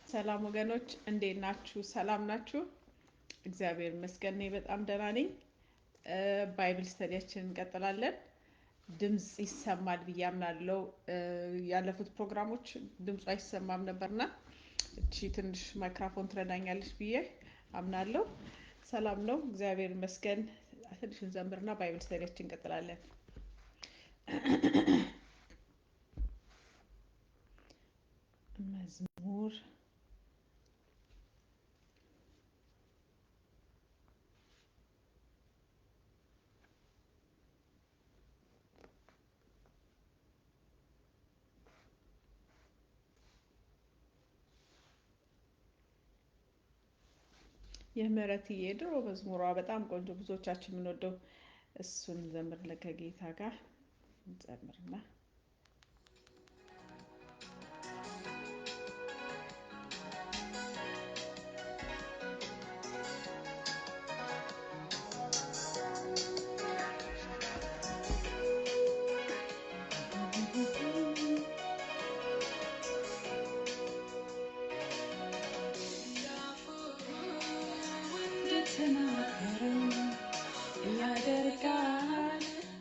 ሰላም ወገኖች እንዴት ናችሁ? ሰላም ናችሁ? እግዚአብሔር ይመስገን እኔ በጣም ደህና ነኝ። ባይብል ስተዲያችንን እንቀጥላለን። ድምጽ ይሰማል ብዬ አምናለሁ። ያለፉት ፕሮግራሞች ድምጹ አይሰማም ነበርና እቺ ትንሽ ማይክሮፎን ትረዳኛለች ብዬ አምናለሁ። ሰላም ነው፣ እግዚአብሔር ይመስገን። ትንሽ እንዘምርና ባይብል ስተዲያችንን እንቀጥላለን። መዝሙር የምህረትዬ ድሮ መዝሙሯ በጣም ቆንጆ፣ ብዙዎቻችን የምንወደው እሱን ዘምር ከጌታ ጋር እንዘምርና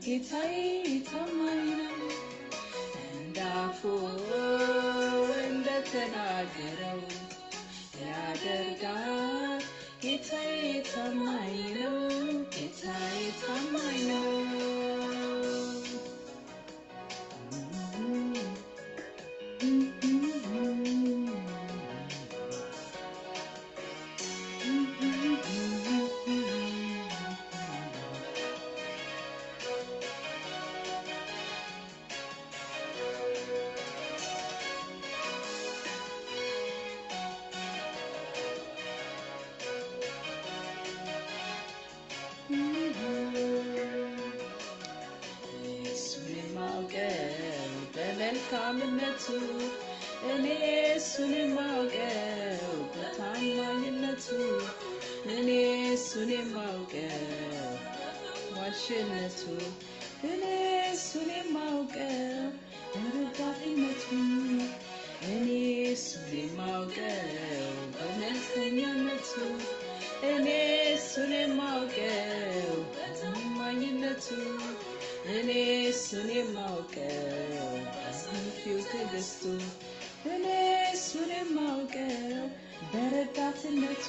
ጌታዬ ታማኝ ነው፣ እንዳፉ እንደተናገረው ያደርጋል። ጌታዬ ታማኝ ነው፣ ጌታዬ ታማኝ ነው። በመልካምነቱ እኔ እሱን የማውቀው በታማኝነቱ እኔ እሱን የማውቀው ዋሽነቱ እኔ እሱን የማውቀው በረዳትነቱ እኔ እሱን የማውቀው በመልከኛነቱ እኔ እሱን የማውቀው በታማኝነቱ እኔ እሱን የማውቀው በሰፊው ትዕግስቱ እኔ እሱን የማውቀው በረዳትነቱ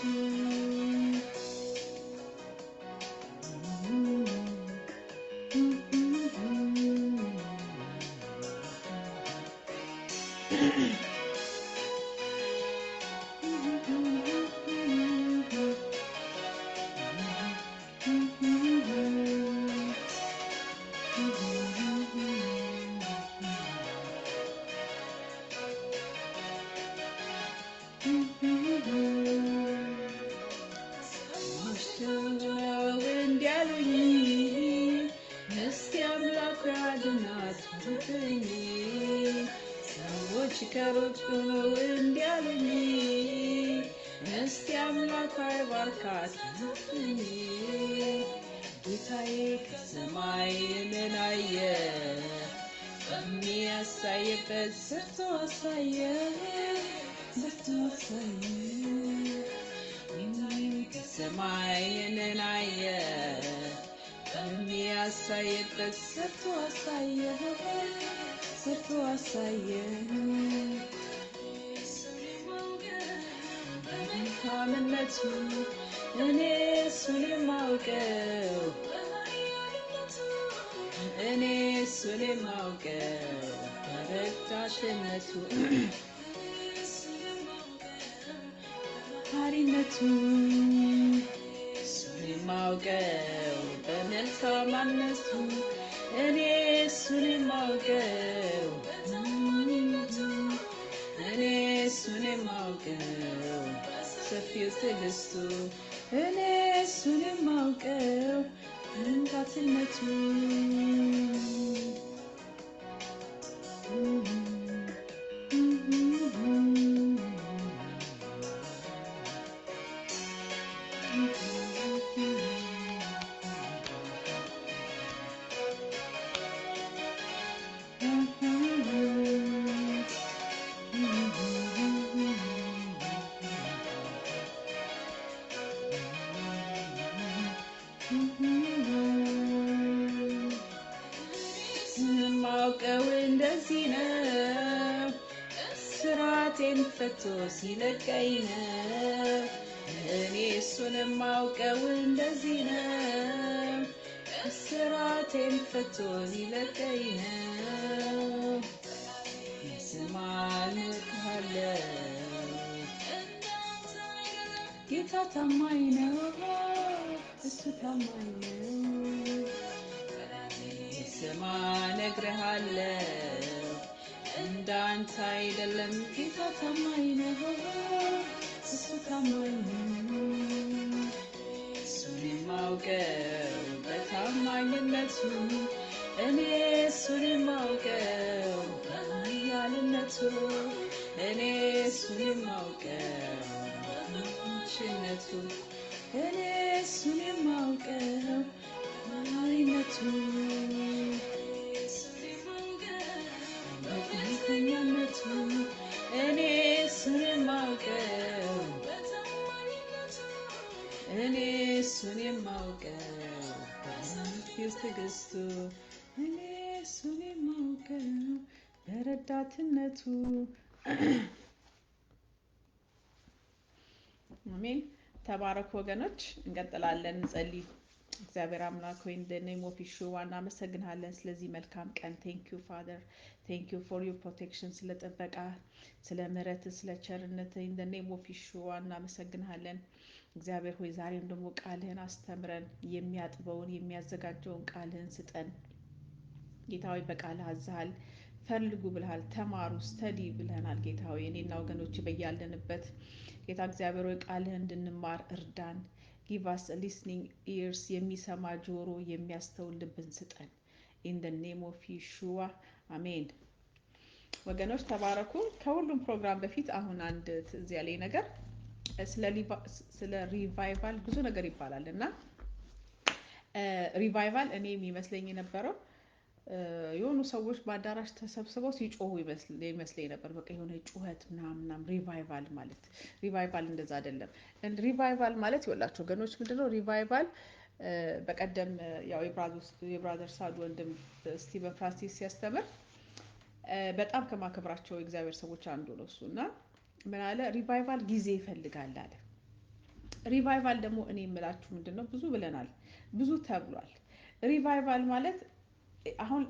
ሰዎች ከሩቅ እንዲያሉኝ እስቲ አምላክ ባርካት ጌታዬ ከሰማይ ምን አየ የሚያሳይበት ሰርቶ አሳየ ከሰማይ ምን አየ የሚያሳይበት ሰርቶ አሳየ በመልካምነቱ እኔ እሱን የማውቀው እኔ እሱን የማውቀው በረዳትነቱ ሀሪነቱ እሱን የማውቀው በመልካምነቱ እኔ እሱን የማውቀው እኔ እሱን የማውቀው ሰፊው ትዕግስቱ እኔ እሱን የማውቀው ረዳትነቱ እንደዚህ ነው ስራቴን ፈቶ ሲለቀኝ ነው እኔ እሱን የማውቀው እንደዚህ ነው ስራቴን ፈቶ ሲለቀኝ ነው ስማኝ ካለ ጌታ ታማኝ ነው እሱ ታማኝ ነው ስማ ነግሬሃለሁ እንዳንተ አይደለም ጌታ ታማኝ ነው እሱ ታማኝ ነው እሱን የማውቀው በታማኝነቱ እኔ እሱን የማውቀው በኃያልነቱ እኔ እሱን የማውቀው በችነቱ እኔ እሱን የማውቀው በኃያልነቱ በኃያልነቱ እኔ እሱን የማውቀው እኔ እሱን የማውቀው በትዕግስቱ እኔ እሱን የማውቀው በረዳትነቱ አሜን። ተባረኩ ወገኖች፣ እንቀጥላለን፣ እንጸልይ። እግዚአብሔር አምላክ ሆይ እንደ ኔም ኦፍ ኢየሱስ እናመሰግናለን ስለዚህ መልካም ቀን። ቴንክ ዩ ፋዘር፣ ቴንክ ዩ ፎር ዩር ፕሮቴክሽን፣ ስለ ጥበቃ፣ ስለ ምሕረት፣ ስለ ቸርነት እንደ ኔም ኦፍ ኢየሱስ እናመሰግናለን። እግዚአብሔር ሆይ ዛሬም ደግሞ ቃልህን አስተምረን፣ የሚያጥበውን የሚያዘጋጀውን ቃልህን ስጠን። ጌታ ሆይ በቃልህ አዝሃል፣ ፈልጉ ብለሃል፣ ተማሩ ስተዲ ብለናል። ጌታ ሆይ እኔና ወገኖች በያለንበት ጌታ እግዚአብሔር ሆይ ቃልህን እንድንማር እርዳን። ጊቭ አስ ሊስኒንግ ኢርስ፣ የሚሰማ ጆሮ፣ የሚያስተውል ልብን ስጠን። ኢን ዘ ኔም ኦፍ ኢየሱስ አሜን። ወገኖች ተባረኩ። ከሁሉም ፕሮግራም በፊት አሁን አንድ ትዝ ያለኝ ነገር ስለ ሪቫይቫል ብዙ ነገር ይባላል እና ሪቫይቫል እኔ የሚመስለኝ የነበረው የሆኑ ሰዎች በአዳራሽ ተሰብስበው ሲጮሁ ይመስለኝ ነበር። በቃ የሆነ ጩኸት ምናምን ሪቫይቫል ማለት ሪቫይቫል እንደዛ አይደለም። ሪቫይቫል ማለት ይወላችሁ ወገኖች ምንድነው ሪቫይቫል? በቀደም ያው የብራዘር ሳዱ ወንድም ስቲቨን ፍራንሲስ ሲያስተምር በጣም ከማከብራቸው የእግዚአብሔር ሰዎች አንዱ ነው እሱ እና ምን አለ? ሪቫይቫል ጊዜ ይፈልጋል አለ። ሪቫይቫል ደግሞ እኔ የምላችሁ ምንድነው ብዙ ብለናል፣ ብዙ ተብሏል። ሪቫይቫል ማለት አሁን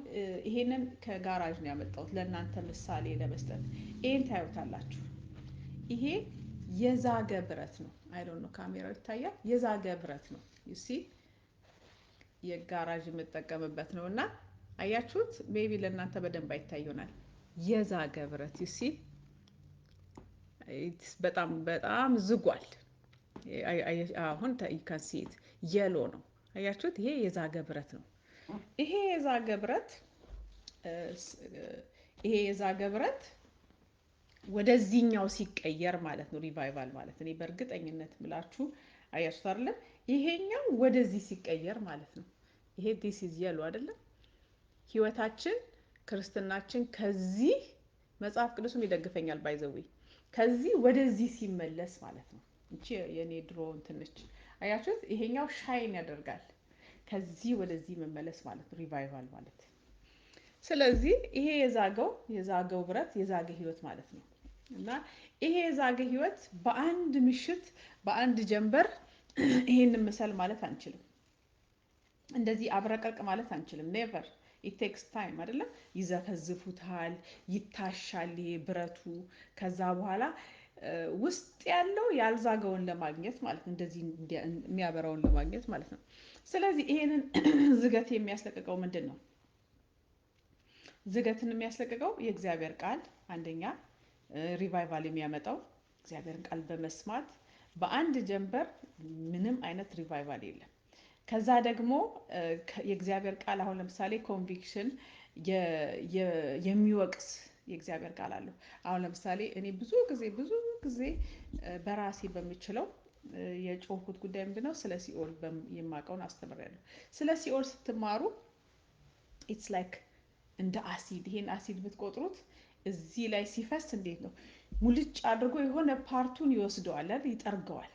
ይሄንን ከጋራጅ ነው ያመጣሁት ለእናንተ ምሳሌ ለመስጠት። ይሄን ታዩታላችሁ። ይሄ የዛገ ብረት ነው። አይ ዶንት ኖ ካሜራው ይታያል? የዛገ ብረት ነው። ዩ ሲ የጋራጅ የምጠቀምበት ነው እና አያችሁት? ሜቢ ለእናንተ በደንብ አይታዩናል። የዛገ ብረት ዩ ሲ በጣም በጣም ዝጓል። አሁን you can see it የሎ ነው። አያችሁት? ይሄ የዛገ ብረት ነው። ይሄ የዛገ ብረት ወደዚህኛው ሲቀየር ማለት ነው ሪቫይቫል ማለት። እኔ በእርግጠኝነት ምላችሁ አያችሁት አይደለ? ይሄኛው ወደዚህ ሲቀየር ማለት ነው። ይሄ this is yellow አይደለም? ህይወታችን ክርስትናችን ከዚህ መጽሐፍ ቅዱስም ይደግፈኛል ባይዘዊ ከዚህ ወደዚህ ሲመለስ ማለት ነው። እቺ የኔ ድሮ እንትነች አያችሁት? ይሄኛው ሻይን ያደርጋል። ከዚህ ወደዚህ መመለስ ማለት ነው ሪቫይቫል ማለት። ስለዚህ ይሄ የዛገው ብረት የዛገ ህይወት ማለት ነው እና ይሄ የዛገ ህይወት በአንድ ምሽት በአንድ ጀንበር ይሄንን መሰል ማለት አንችልም። እንደዚህ አብረቀርቅ ማለት አንችልም። ኔቨር it takes time አይደለም? ይዘፈዝፉታል፣ ይታሻል ይሄ ብረቱ። ከዛ በኋላ ውስጥ ያለው ያልዛገውን ለማግኘት ማለት ነው፣ እንደዚህ የሚያበራውን ለማግኘት ማለት ነው። ስለዚህ ይሄንን ዝገት የሚያስለቅቀው ምንድን ነው? ዝገትን የሚያስለቅቀው የእግዚአብሔር ቃል አንደኛ ሪቫይቫል የሚያመጣው እግዚአብሔርን ቃል በመስማት በአንድ ጀንበር ምንም አይነት ሪቫይቫል የለም። ከዛ ደግሞ የእግዚአብሔር ቃል አሁን ለምሳሌ ኮንቪክሽን የሚወቅስ የእግዚአብሔር ቃል አለው። አሁን ለምሳሌ እኔ ብዙ ጊዜ በራሴ በምችለው የጮህኩት ጉዳይ ምንድነው? ስለ ሲኦል የማውቀውን አስተምራለሁ። ስለ ሲኦል ስትማሩ ኢትስ ላይክ እንደ አሲድ። ይሄን አሲድ ብትቆጥሩት እዚህ ላይ ሲፈስ እንዴት ነው ሙልጭ አድርጎ የሆነ ፓርቱን ይወስደዋል አይደል? ይጠርገዋል።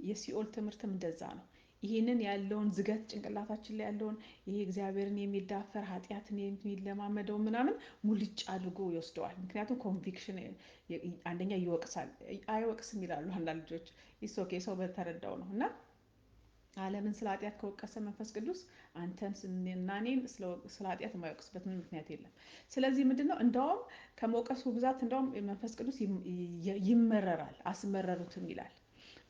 የሲኦል ትምህርትም እንደዛ ነው። ይህንን ያለውን ዝገት ጭንቅላታችን ላይ ያለውን ይሄ እግዚአብሔርን የሚዳፈር ኃጢአትን የሚለማመደው ምናምን ሙልጭ አድርጎ ይወስደዋል። ምክንያቱም ኮንቪክሽን አንደኛ ይወቅሳል። አይወቅስም ይላሉ አንዳንድ ልጆች። ኦኬ ሰው በተረዳው ነው። እና ዓለምን ስለ ኃጢአት ከወቀሰ መንፈስ ቅዱስ አንተን እና እኔን ስለ ኃጢአት የማይወቅስበት ምን ምክንያት የለም። ስለዚህ ምንድነው እንደውም ከመውቀሱ ብዛት እንደውም መንፈስ ቅዱስ ይመረራል። አስመረሩትም ይላል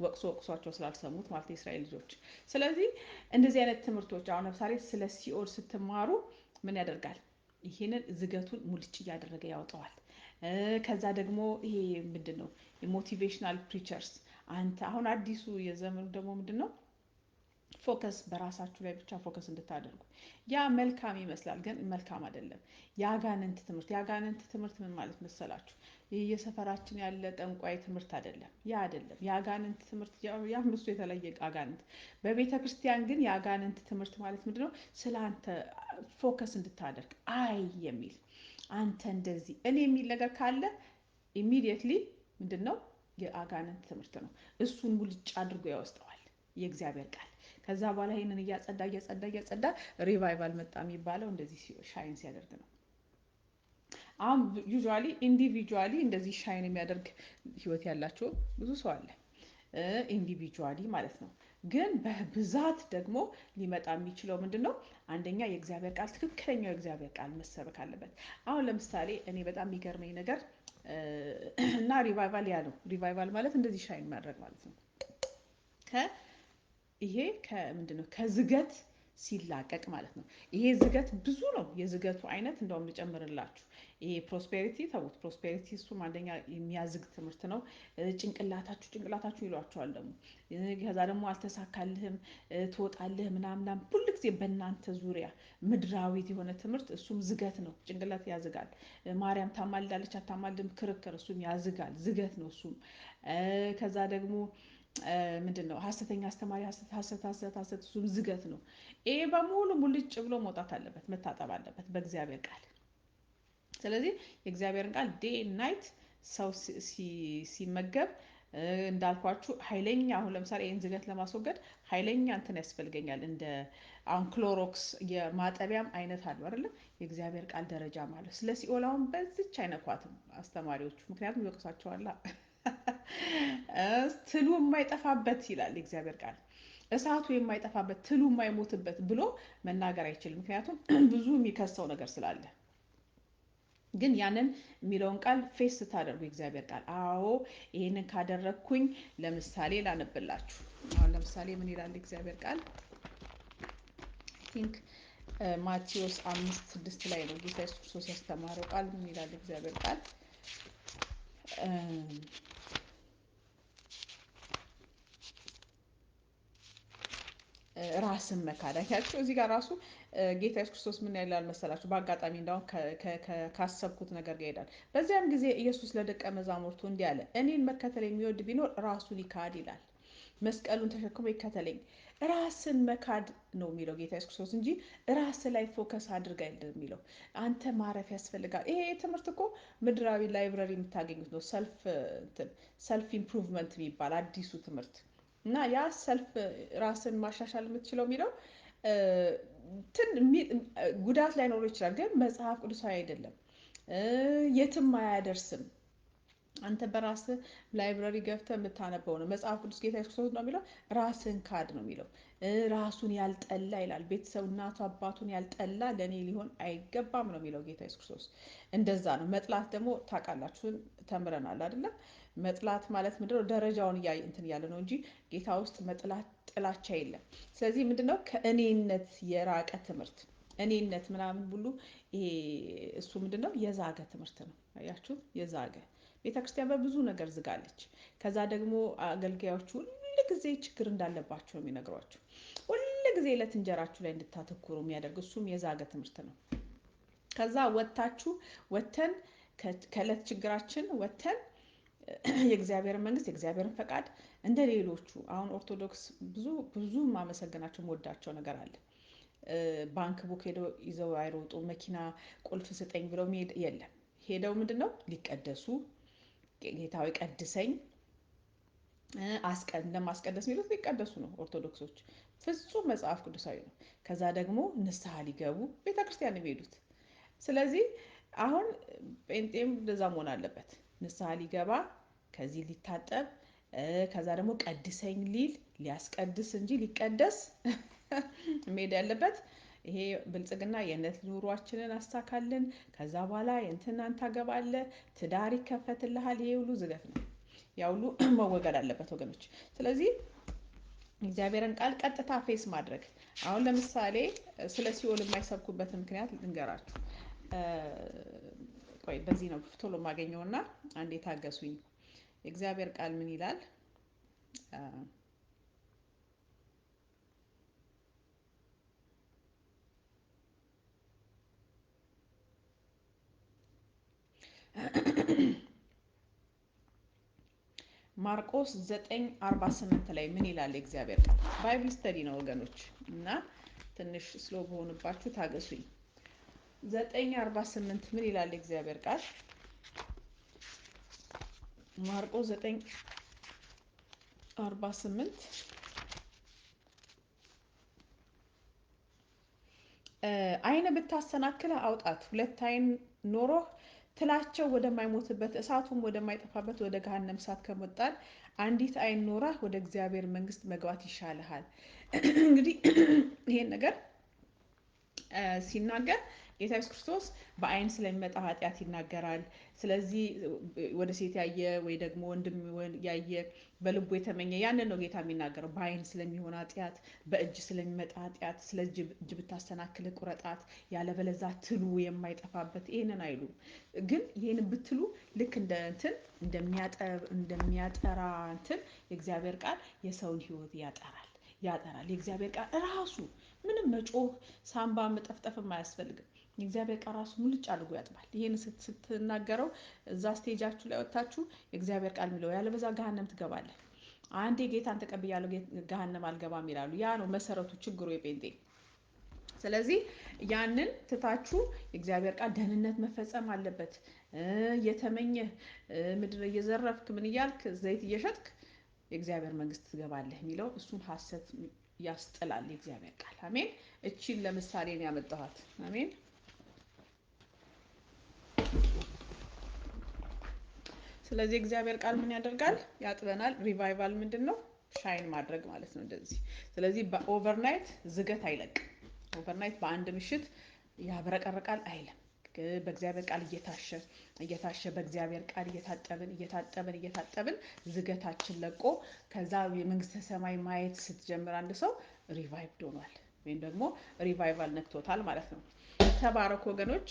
ወቅሷቸው ስላልሰሙት ማለት የእስራኤል ልጆች። ስለዚህ እንደዚህ አይነት ትምህርቶች አሁን ለምሳሌ ስለ ሲኦል ስትማሩ ምን ያደርጋል? ይሄንን ዝገቱን ሙልጭ እያደረገ ያወጣዋል። ከዛ ደግሞ ይሄ ምንድነው የሞቲቬሽናል ፕሪቸርስ አንተ አሁን አዲሱ የዘመኑ ደግሞ ምንድነው ፎከስ በራሳችሁ ላይ ብቻ ፎከስ እንድታደርጉ። ያ መልካም ይመስላል፣ ግን መልካም አይደለም። የአጋንንት ትምህርት ምን ማለት መሰላችሁ? ይህ የሰፈራችን ያለ ጠንቋይ ትምህርት አይደለም። ያ አይደለም የአጋንንት ትምህርት። ያ እሱ የተለየ አጋንንት። በቤተ ክርስቲያን ግን የአጋንንት ትምህርት ማለት ምንድነው? ስለ አንተ ፎከስ እንድታደርግ የሚል አንተ እንደዚህ እኔ የሚል ነገር ካለ ኢሚዲየትሊ ምንድነው የአጋንንት ትምህርት ነው። እሱን ሙልጭ አድርጎ ያወጣዋል የእግዚአብሔር ቃል። ከዛ በኋላ ይሄንን እያጸዳ ሪቫይቫል መጣ የሚባለው እንደዚህ ሻይን ሲያደርግ ነው። አሁን ዩዥዋሊ ኢንዲቪጁዋሊ እንደዚህ ሻይን የሚያደርግ ህይወት ያላቸው ብዙ ሰው አለ፣ ኢንዲቪጁዋሊ ማለት ነው። ግን በብዛት ደግሞ ሊመጣ የሚችለው ምንድነው? አንደኛ የእግዚአብሔር ቃል፣ ትክክለኛው የእግዚአብሔር ቃል መሰበክ አለበት። አሁን ለምሳሌ እኔ በጣም የሚገርመኝ ነገር እና ሪቫይቫል ያ ነው። ሪቫይቫል ማለት እንደዚህ ሻይን ማድረግ ማለት ነው። ይሄ ከምንድነው ከዝገት ሲላቀቅ ማለት ነው። ይሄ ዝገት ብዙ ነው። የዝገቱ አይነት እንደውም ልጨምርላችሁ። ይሄ ፕሮስፔሪቲ ተውት። ፕሮስፔሪቲ እሱም አንደኛ የሚያዝግ ትምህርት ነው። ጭንቅላታችሁ ይሏቸዋል ደግሞ። ከዛ ደግሞ አልተሳካልህም ትወጣለህ ምናምን ሁሉ ጊዜ በእናንተ ዙሪያ ምድራዊት የሆነ ትምህርት፣ እሱም ዝገት ነው። ጭንቅላት ያዝጋል። ማርያም ታማልዳለች አታማልድም ክርክር፣ እሱም ያዝጋል፣ ዝገት ነው እሱም። ከዛ ደግሞ ምንድነው ሐሰተኛ አስተማሪ፣ ሐሰት እሱም ዝገት ነው። ይሄ በሙሉ ሙልጭ ብሎ መውጣት አለበት፣ መታጠብ አለበት በእግዚአብሔር ቃል። ስለዚህ የእግዚአብሔርን ቃል ዴይ ናይት ሰው ሲመገብ እንዳልኳችሁ ኃይለኛ፣ አሁን ለምሳሌ ይህን ዝገት ለማስወገድ ኃይለኛ እንትን ያስፈልገኛል። እንደ አሁን ክሎሮክስ የማጠቢያም አይነት አለው አይደለ? የእግዚአብሔር ቃል ደረጃ ማለት። ስለ ሲኦል አሁን በዚች አይነኳትም አስተማሪዎቹ፣ ምክንያቱም ይወቅሳቸዋል። ትሉ የማይጠፋበት ይላል የእግዚአብሔር ቃል። እሳቱ የማይጠፋበት ትሉ የማይሞትበት ብሎ መናገር አይችልም። ምክንያቱም ብዙ የሚከሰው ነገር ስላለ። ግን ያንን የሚለውን ቃል ፌስ ስታደርጉ የእግዚአብሔር ቃል ይሄንን ካደረግኩኝ፣ ለምሳሌ ላነብላችሁ። አሁን ለምሳሌ ምን ይላል የእግዚአብሔር ቃል? ቲንክ ማቴዎስ 5:6 ላይ ነው ጌታ ኢየሱስ ክርስቶስ ያስተማረው ቃል። ምን ይላል የእግዚአብሔር ቃል? ራስን መካድ አያችሁ። እዚህ ጋር ራሱ ጌታ ኢየሱስ ክርስቶስ ምን ያላል መሰላችሁ? በአጋጣሚ እንዳውም ካሰብኩት ነገር ጋር ይሄዳል። በዚያም ጊዜ ኢየሱስ ለደቀ መዛሙርቱ እንዲህ አለ፣ እኔን መከተል የሚወድ ቢኖር ራሱን ይካድ ይላል፣ መስቀሉን ተሸክሞ ይከተለኝ። ራስን መካድ ነው የሚለው ጌታ ኢየሱስ ክርስቶስ እንጂ ራስ ላይ ፎከስ አድርግ አይደለም የሚለው። አንተ ማረፍ ያስፈልጋል። ይሄ ትምህርት እኮ ምድራዊ ላይብረሪ የምታገኙት ነው። ሰልፍ ኢምፕሩቭመንት የሚባል አዲሱ ትምህርት እና ያ ሰልፍ ራስን ማሻሻል የምትችለው የሚለው ጉዳት ላይኖረው ይችላል፣ ግን መጽሐፍ ቅዱሳዊ አይደለም፣ የትም አያደርስም። አንተ በራስህ ላይብረሪ ገብተህ የምታነበው ነው። መጽሐፍ ቅዱስ ጌታ ኢየሱስ ክርስቶስ ነው የሚለው ራስን ካድ ነው የሚለው። ራሱን ያልጠላ ይላል። ቤተሰብ እናቱ አባቱን ያልጠላ ለእኔ ሊሆን አይገባም ነው የሚለው ጌታ ኢየሱስ ክርስቶስ። እንደዛ ነው። መጥላት ደግሞ ታውቃላችሁን፣ ተምረናል አይደለም? መጥላት ማለት ምንድነው? ደረጃውን እንትን እያለ ነው እንጂ ጌታ ውስጥ መጥላት ጥላቻ የለም። ስለዚህ ምንድነው ከእኔነት የራቀ ትምህርት፣ እኔነት ምናምን ሁሉ ይሄ እሱ ምንድነው የዛገ ትምህርት ነው። አያችሁ፣ የዛገ ቤተክርስቲያን በብዙ ነገር ዝጋለች። ከዛ ደግሞ አገልጋዮቹ ሁልጊዜ ችግር እንዳለባቸው ነው የሚነግሯቸው። ሁልጊዜ ዕለት እንጀራችሁ ላይ እንድታተኩሩ የሚያደርግ እሱም የዛገ ትምህርት ነው። ከዛ ወተን ከዕለት ችግራችን ወተን የእግዚአብሔርን መንግስት የእግዚአብሔርን ፈቃድ እንደ ሌሎቹ አሁን ኦርቶዶክስ ብዙ ማመሰግናቸው መወዳቸው ነገር አለ። ባንክ ቡክ ሄደው ይዘው አይሮጡ፣ መኪና ቁልፍ ስጠኝ ብለው መሄድ የለም። ሄደው ምንድነው ሊቀደሱ ጌታዊ ቀድሰኝ እንደማስቀደስ የሚሉት ሊቀደሱ ነው ኦርቶዶክሶች። ፍጹም መጽሐፍ ቅዱሳዊ ነው። ከዛ ደግሞ ንስሐ ሊገቡ ቤተክርስቲያን የሚሄዱት። ስለዚህ አሁን ጴንጤም እንደዛ መሆን አለበት። ንስሐ ሊገባ ከዚህ ሊታጠብ ከዛ ደግሞ ቀድሰኝ ሊል ሊያስቀድስ እንጂ ሊቀደስ መሄድ ያለበት ይሄ ብልጽግና የእነት ኑሯችንን አሳካልን፣ ከዛ በኋላ የእንትናን ታገባለህ፣ ትዳር ይከፈትልሃል። ይሄ ሁሉ ዝገት ነው። ያ ሁሉ መወገድ አለበት ወገኖች። ስለዚህ እግዚአብሔርን ቃል ቀጥታ ፌስ ማድረግ። አሁን ለምሳሌ ስለ ሲኦል የማይሰብኩበት ምክንያት ልንገራችሁ። ቆይ በዚህ ነው ቶሎ የማገኘውና አንዴ ታገሱኝ። የእግዚአብሔር ቃል ምን ይላል? ማርቆስ 9:48 ላይ ምን ይላል የእግዚአብሔር ቃል? ባይብል ስተዲ ነው ወገኖች እና ትንሽ ስሎ በሆንባችሁ ታገሱኝ። 9:48 ምን ይላል የእግዚአብሔር ቃል? ማርቆስ 9:48 ዓይን ብታሰናክልህ አውጣት፣ ሁለት ዓይን ኖሮህ ትላቸው ወደማይሞትበት እሳቱም ወደማይጠፋበት ወደ ገሃነም እሳት ከመጣል አንዲት ዓይን ኖራህ ወደ እግዚአብሔር መንግስት መግባት ይሻልሃል። እንግዲህ ይሄን ነገር ሲናገር ጌታ ኢየሱስ ክርስቶስ በዓይን ስለሚመጣ ኃጢአት ይናገራል። ስለዚህ ወደ ሴት ያየ ወይ ደግሞ ወንድም ያየ በልቡ የተመኘ ያንን ነው ጌታ የሚናገረው። በዓይን ስለሚሆን ኃጢአት፣ በእጅ ስለሚመጣ ኃጢአት፣ ስለ እጅ ብታሰናክልህ ቁረጣት፣ ያለበለዛ ትሉ የማይጠፋበት ይሄንን አይሉም። ግን ይሄንን ብትሉ ልክ እንደ እንትን እንደሚያጠራ እንትን የእግዚአብሔር ቃል የሰውን ሕይወት ያጠራል። የእግዚአብሔር ቃል ራሱ ምንም መጮህ ሳምባ መጠፍጠፍም አያስፈልግም። የእግዚአብሔር ቃል ራሱ ሙልጭ አድርጎ ያጥባል። ይሄን ስትናገረው እዛ ስቴጃችሁ ላይ ወጣችሁ የእግዚአብሔር ቃል የሚለው ያለበዛ ገሃነም ትገባለህ። አንዴ ጌታን ተቀብያለሁ ገሃነም አልገባም ይላሉ። ያ ነው መሰረቱ ችግሩ የጴንጤ። ስለዚህ ያንን ትታችሁ የእግዚአብሔር ቃል ደህንነት መፈጸም አለበት። የተመኘህ ምድር እየዘረፍክ ምን እያልክ ዘይት እየሸጥክ የእግዚአብሔር መንግስት ትገባለህ የሚለው እሱን ሐሰት ያስጥላል የእግዚአብሔር ቃል። አሜን። እቺን ለምሳሌ ነው ያመጣኋት። አሜን። ስለዚህ እግዚአብሔር ቃል ምን ያደርጋል? ያጥበናል። ሪቫይቫል ምንድን ነው? ሻይን ማድረግ ማለት ነው እንደዚህ። ስለዚህ በኦቨርናይት ዝገት አይለቅም። ኦቨርናይት በአንድ ምሽት ያብረቀርቃል አይልም። በእግዚአብሔር ቃል እየታሸ በእግዚአብሔር ቃል እየታጠብን ዝገታችን ለቆ ከዛ የመንግስተ ሰማይ ማየት ስትጀምር አንድ ሰው ሪቫይቭድ ሆኗል፣ ወይም ደግሞ ሪቫይቫል ነክቶታል ማለት ነው። ተባረክ ወገኖች።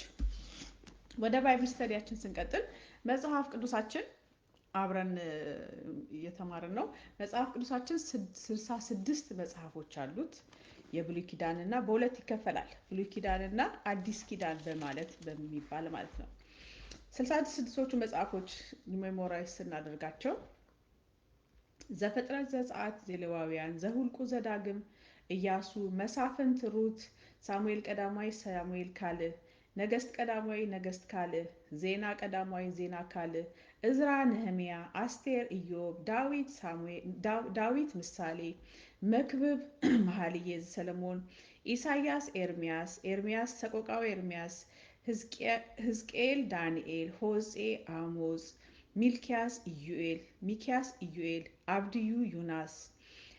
ወደ ባይብል ስተዲያችን ስንቀጥል መጽሐፍ ቅዱሳችን አብረን እየተማርን ነው። መጽሐፍ ቅዱሳችን 66 መጽሐፎች አሉት። የብሉይ ኪዳን እና በሁለት ይከፈላል። ብሉይ ኪዳን እና አዲስ ኪዳን በማለት በሚባል ማለት ነው። 66ዎቹ መጽሐፎች ሜሞራይዝ ስናደርጋቸው ዘፍጥረት፣ ዘጸአት፣ ዘሌዋውያን፣ ዘሁልቁ፣ ዘዳግም፣ ኢያሱ፣ መሳፍንት፣ ሩት፣ ሳሙኤል ቀዳማዊ፣ ሳሙኤል ካልዕ፣ ነገስት ቀዳማዊ፣ ነገስት ካልዕ፣ ዜና ቀዳማዊ፣ ዜና ካልዕ፣ እዝራ፣ ነህምያ፣ አስቴር፣ ኢዮብ፣ ዳዊት፣ ምሳሌ፣ መክብብ፣ መኃልየ ሰሎሞን፣ ኢሳያስ፣ ኤርምያስ፣ ሰቆቃወ ኤርምያስ፣ ሕዝቅኤል፣ ዳንኤል፣ ሆሴዕ፣ አሞጽ፣ ሚክያስ፣ ኢዩኤል፣ አብድዩ፣ ዮናስ፣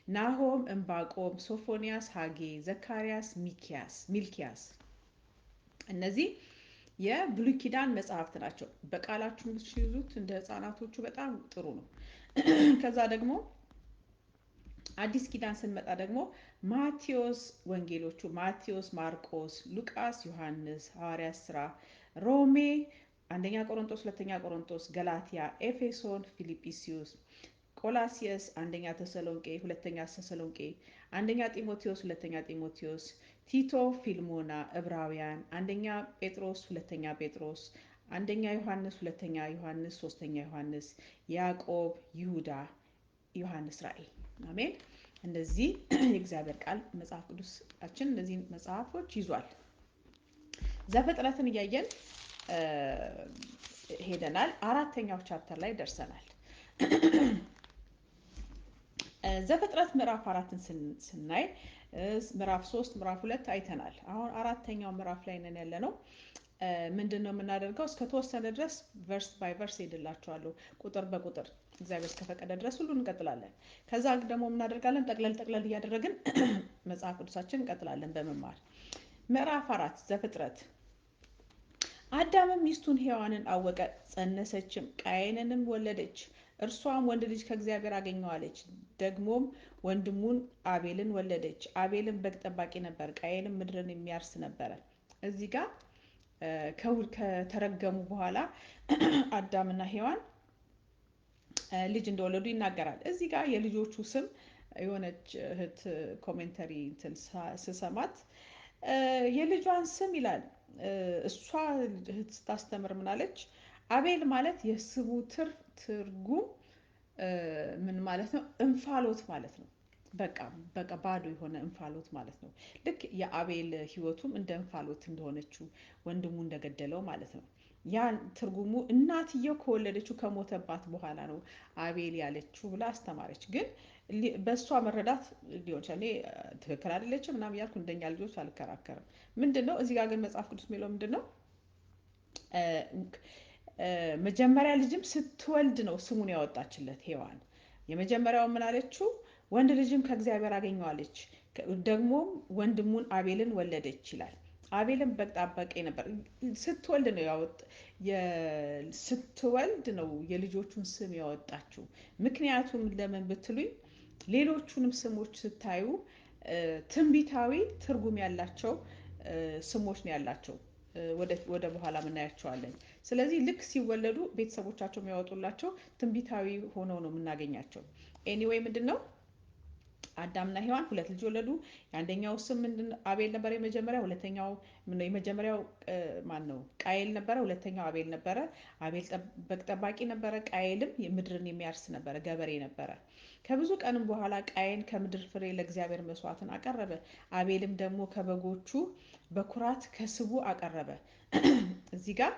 ናሆም፣ ዕንባቆም፣ ሶፎንያስ፣ ሐጌ፣ ዘካርያስ፣ ሚልኪያስ። እነዚህ የብሉይ ኪዳን መጽሐፍት ናቸው። በቃላችሁ ሲይዙት እንደ ህፃናቶቹ በጣም ጥሩ ነው። ከዛ ደግሞ አዲስ ኪዳን ስንመጣ ደግሞ ማቴዎስ፣ ወንጌሎቹ ማቴዎስ፣ ማርቆስ፣ ሉቃስ፣ ዮሐንስ፣ ሐዋርያት ሥራ፣ ሮሜ፣ አንደኛ ቆሮንቶስ፣ ሁለተኛ ቆሮንቶስ፣ ገላትያ፣ ኤፌሶን፣ ፊልጵስዩስ፣ ቆላሲየስ፣ አንደኛ ተሰሎንቄ፣ ሁለተኛ ተሰሎንቄ፣ አንደኛ ጢሞቴዎስ፣ ሁለተኛ ጢሞቴዎስ፣ ቲቶ፣ ፊልሞና፣ ዕብራውያን፣ አንደኛ ጴጥሮስ፣ ሁለተኛ ጴጥሮስ፣ አንደኛ ዮሐንስ፣ ሁለተኛ ዮሐንስ፣ ሶስተኛ ዮሐንስ፣ ያዕቆብ፣ ይሁዳ፣ ዮሐንስ ራእይ። አሜን። እንደዚህ የእግዚአብሔር ቃል መጽሐፍ ቅዱሳችን እነዚህ መጽሐፎች ይዟል። ዘፍጥረትን እያየን ሄደናል። 4ኛው ቻፕተር ላይ ደርሰናል። ዘፍጥረት ምዕራፍ 4ን ስናይ ምዕራፍ 3 ምዕራፍ 2 አይተናል። አሁን አራተኛው ምዕራፍ ላይ ነን ያለነው። ምንድነው የምናደርገው? እስከ ተወሰነ ድረስ ቨርስ ባይ ቨርስ ሄድላችኋለሁ፣ ቁጥር በቁጥር እግዚአብሔር እስከፈቀደ ድረስ ሁሉ እንቀጥላለን። ከዛ ደግሞ እናደርጋለን ጠቅለል እያደረግን መጽሐፍ ቅዱሳችን እንቀጥላለን በመማር። ምዕራፍ 4 ዘፍጥረት። አዳምም ሚስቱን ሔዋንን አወቀ፣ ጸነሰችም፣ ቃየንንም ወለደች። እርሷም ወንድ ልጅ ከእግዚአብሔር አገኘዋለች። ደግሞም ወንድሙን አቤልን ወለደች። አቤልም በግ ጠባቂ ነበር፣ ቃየንም ምድርን የሚያርስ ነበረ። እዚህ ጋር ከተረገሙ በኋላ አዳምና ሔዋን ልጅ እንደወለዱ ይናገራል። እዚህ ጋር የልጆቹ ስም የሆነች እህት ኮሜንተሪ ስሰማት የልጇን ስም ይላል። እሷ እህት ስታስተምር ምናለች? አቤል ማለት የስሙ ትርጉም ምን ማለት ነው? እንፋሎት ማለት ነው። በቃ ባዶ የሆነ እንፋሎት ማለት ነው። ልክ የአቤል ህይወቱም እንደ እንፋሎት እንደሆነችው ወንድሙ እንደገደለው ማለት ነው። ያን ትርጉሙ እናትየው ከወለደችው ከሞተባት በኋላ ነው አቤል ያለችው ብላ አስተማረች። ግን በእሷ መረዳት ሊሆን ይችላል። እኔ ትክክል አይደለችም ምናምን እያልኩ እንደኛ ልጆች አልከራከርም። ምንድነው እዚህ ጋር ግን መጽሐፍ ቅዱስ የሚለው ምንድነው? መጀመሪያ ልጅም ስትወልድ ነው ስሙን ያወጣችለት ሔዋን። የመጀመሪያው ምን አለችው? ወንድ ልጅም ከእግዚአብሔር አገኘዋለች፣ ደግሞም ወንድሙን አቤልን ወለደች ይላል። አቤልን በግ ጠባቂ ነበር። ስትወልድ ነው የልጆቹን ስም ያወጣችው። ምክንያቱም ለምን ብትሉኝ ሌሎቹንም ስሞች ስታዩ ትንቢታዊ ትርጉም ያላቸው ስሞች ነው ያላቸው። ወደ በኋላ እናያቸዋለን። ስለዚህ ልክ ሲወለዱ ቤተሰቦቻቸው የሚያወጡላቸው ትንቢታዊ ሆነው ነው የምናገኛቸው። ኤኒዌይ ምንድነው አዳምና ሔዋን ሁለት ልጅ ወለዱ። የአንደኛው ስም ምንድነው? አቤል ነበር የመጀመሪያው። ሁለተኛው የመጀመሪያው ማን ነው? ቃየል ነበረ። ሁለተኛው አቤል ነበረ። አቤል በግ ጠባቂ ነበረ። ቃየልም ምድርን የሚያርስ ነበረ፣ ገበሬ ነበረ። ከብዙ ቀንም በኋላ ቃየን ከምድር ፍሬ ለእግዚአብሔር መስዋዕትን አቀረበ። አቤልም ደግሞ ከበጎቹ በኩራት ከስቡ አቀረበ። እዚህ ጋር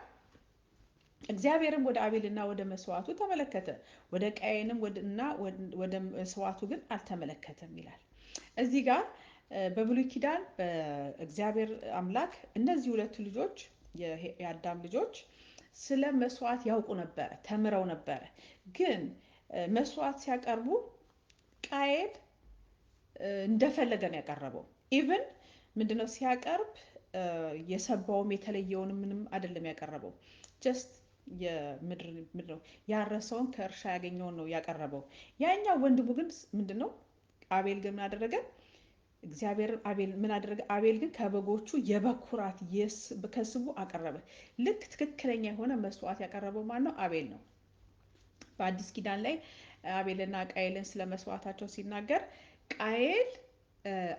እግዚአብሔርም ወደ አቤልና ወደ መስዋዕቱ ተመለከተ፣ ወደ ቃየንም እና ወደ መስዋዕቱ ግን አልተመለከተም ይላል። እዚህ ጋር በብሉይ ኪዳን በእግዚአብሔር አምላክ እነዚህ ሁለቱ ልጆች የአዳም ልጆች ስለ መስዋዕት ያውቁ ነበረ፣ ተምረው ነበረ። ግን መስዋዕት ሲያቀርቡ ቃየል እንደፈለገ ነው ያቀረበው። ኢቭን ምንድነው ሲያቀርብ የሰባውም የተለየውን ምንም አይደለም ያቀረበው። ጀስት የምድር ያረሰውን ከእርሻ ያገኘውን ነው ያቀረበው። ያኛው ወንድሙ ግን ምንድነው? አቤል ግን ምን አደረገ? አቤል ግን ከበጎቹ የበኩራት ከስቡ አቀረበ። ልክ ትክክለኛ የሆነ መስዋዕት ያቀረበው ማን ነው? አቤል ነው። በአዲስ ኪዳን ላይ አቤልና ቃየልን ስለ መስዋዕታቸው ሲናገር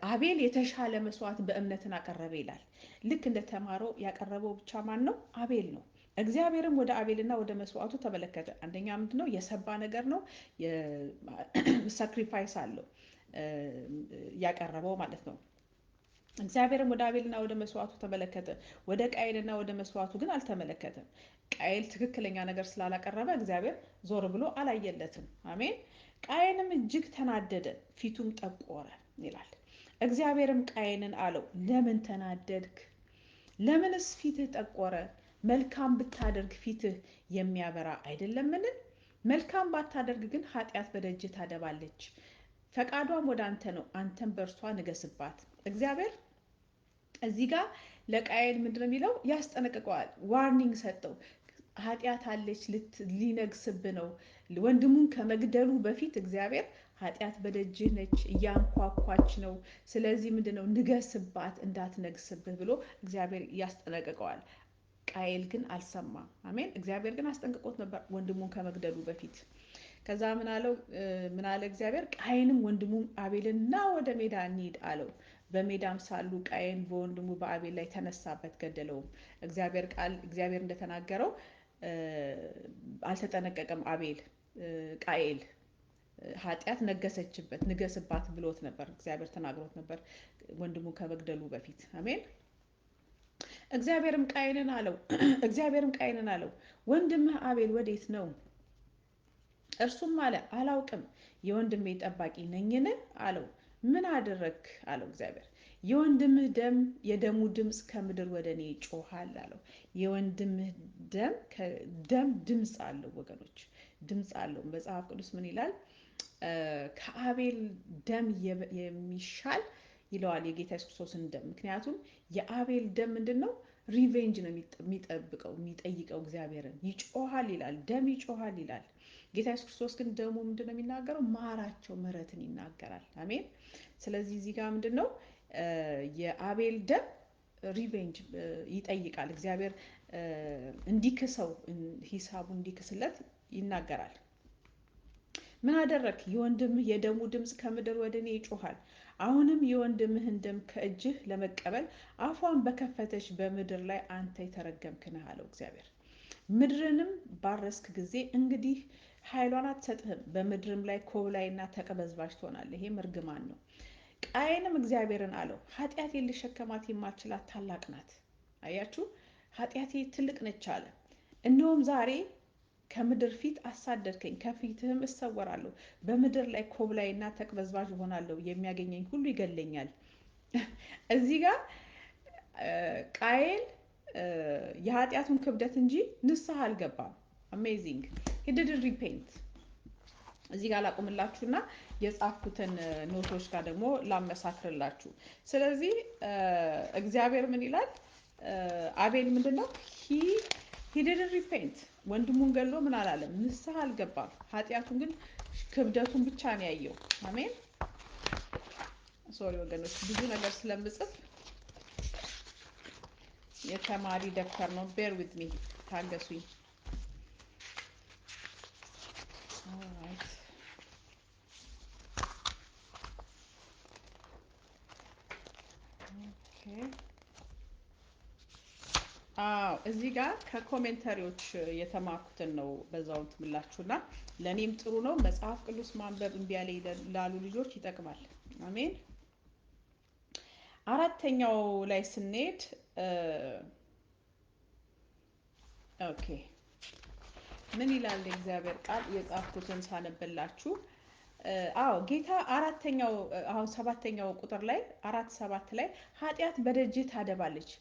አቤል የተሻለ መስዋዕት በእምነትን አቀረበ ይላል። ልክ እንደተማረው ያቀረበው ብቻ ማን ነው? አቤል ነው። እግዚአብሔርም ወደ አቤልና ወደ መስዋዕቱ ተመለከተ። አንደኛ ምንድነው? የሰባ ነገር ነው፣ ሳክሪፋይስ አለው ያቀረበው ማለት ነው። እግዚአብሔርም ወደ አቤልና ወደ መስዋዕቱ ተመለከተ፣ ወደ ቃየልና ወደ መስዋዕቱ ግን አልተመለከተም። ቃየል ትክክለኛ ነገር ስላላቀረበ እግዚአብሔር ዞር ብሎ አላየለትም። አሜን። ቃየንም እጅግ ተናደደ፣ ፊቱም ጠቆረ ይላል። እግዚአብሔርም ቃየንን አለው፣ ለምን ተናደድክ? ለምንስ ፊትህ ጠቆረ? መልካም ብታደርግ ፊትህ የሚያበራ አይደለምን? መልካም ባታደርግ ግን ኃጢአት በደጅ ታደባለች፣ ፈቃዷም ወደ አንተ ነው፣ አንተም በእርሷ ንገስባት። እግዚአብሔር እዚህ ጋር ለቃየል ምንድነው የሚለው? ያስጠነቅቀዋል፣ ዋርኒንግ ሰጠው። ኃጢአት አለች፣ ሊነግስብ ነው። ወንድሙን ከመግደሉ በፊት እግዚአብሔር ኃጢአት በደጅህ ነች፣ እያንኳኳች ነው። ስለዚህ ምንድነው? ንገስባት፣ እንዳትነግስብህ ብሎ እግዚአብሔር ያስጠነቅቀዋል። ቃየል ግን አልሰማም። አሜን። እግዚአብሔር ግን አስጠንቅቆት ነበር ወንድሙን ከመግደሉ በፊት። ከዛ ምን አለ እግዚአብሔር? ቃየንም ወንድሙም አቤልን ና ወደ ሜዳ እንሂድ አለው። በሜዳም ሳሉ ቃየን በወንድሙ በአቤል ላይ ተነሳበት፣ ገደለውም። እግዚአብሔር እንደተናገረው አልተጠነቀቀም። ቃየል ኃጢአት ነገሰችበት፣ ንገስባት ብሎት ነበር። እግዚአብሔር ተናግሮት ነበር ወንድሙ ከመግደሉ በፊት። አሜን። እግዚአብሔርም ቃየንን አለው፣ ወንድምህ አቤል ወዴት ነው? እርሱም አለ፣ አላውቅም፣ የወንድሜ ጠባቂ ነኝን አለው። ምን አደረግክ አለው እግዚአብሔር። የወንድምህ የደሙ ድምፅ ከምድር ወደ እኔ ይጮሃል አለው። የወንድምህ ደም ድምፅ አለው ወገኖች፣ ድምፅ አለው። መጽሐፍ ቅዱስ ምን ይላል? ከአቤል ደም የሚሻል ይለዋል የጌታ ኢየሱስ ክርስቶስን ደም። ምክንያቱም የአቤል ደም ምንድን ነው? ሪቬንጅ ነው የሚጠይቀው እግዚአብሔርን። ይጮሃል ይላል፣ ደም ይጮሃል ይላል። ጌታ ኢየሱስ ክርስቶስ ግን ደሙ ምንድን ነው የሚናገረው? ማራቸው፣ ምሕረትን ይናገራል። አሜን። ስለዚህ እዚህ ጋር ምንድን ነው የአቤል ደም ሪቬንጅ ይጠይቃል። እግዚአብሔር እንዲክሰው፣ ሂሳቡ እንዲክስለት ይናገራል። ምን አደረክ? የወንድምህ የደሙ ድምፅ ከምድር ወደ እኔ ይጮሃል። አሁንም የወንድምህን ደም ከእጅህ ለመቀበል አፏን በከፈተች በምድር ላይ አንተ የተረገምክ ነህ አለው እግዚአብሔር። ምድርንም ባረስክ ጊዜ እንግዲህ ኃይሏን አትሰጥህም፣ በምድርም ላይ ኮብላይና ተቀበዝባዥ ትሆናለህ። ይሄም እርግማን ነው። ቃየንም እግዚአብሔርን አለው፣ ኃጢአቴን ልሸከማት የማልችላት ታላቅ ናት። አያችሁ፣ ኃጢአቴ ትልቅ ነች አለ። እነሆም ዛሬ ከምድር ፊት አሳደድከኝ፣ ከፊትህም እሰወራለሁ። በምድር ላይ ኮብላይና ተቅበዝባዥ እሆናለሁ፣ የሚያገኘኝ ሁሉ ይገለኛል። እዚህ ጋር ቃየል የኃጢአቱን ክብደት እንጂ ንስሐ አልገባም። አሜዚንግ ሂ ዲድንት ሪፔንት። እዚህ ጋር ላቁምላችሁና የጻፍኩትን ኖቶች ጋር ደግሞ ላመሳክርላችሁ። ስለዚህ እግዚአብሔር ምን ይላል? አቤል ምንድነው? ሂ ዲድንት ሪፔንት። ወንድሙን ገሎ ምን አላለም? ንስሐ አልገባም። ኃጢአቱን ግን ክብደቱን ብቻ ነው ያየው። አሜን። ሶሪ ወገኖች፣ ብዙ ነገር ስለምጽፍ የተማሪ ደብተር ነው። ቤር ዊዝ ሚ፣ ታገሱኝ። ኦልራይት። ኦኬ። እዚህ ጋር ከኮሜንተሪዎች የተማርኩትን ነው በዛው ትምላችሁና ለኔም ጥሩ ነው። መጽሐፍ ቅዱስ ማንበብ እምቢ ያለ ላሉ ልጆች ይጠቅማል። አሜን። አራተኛው ላይ ስንሄድ ኦኬ ምን ይላል የእግዚአብሔር ቃል? የጻፍኩትን ሳነብላችሁ ጌታ አራተኛው አሁን ሰባተኛው ቁጥር ላይ 4:7 ላይ ኃጢአት በደጅህ ታደባለች፣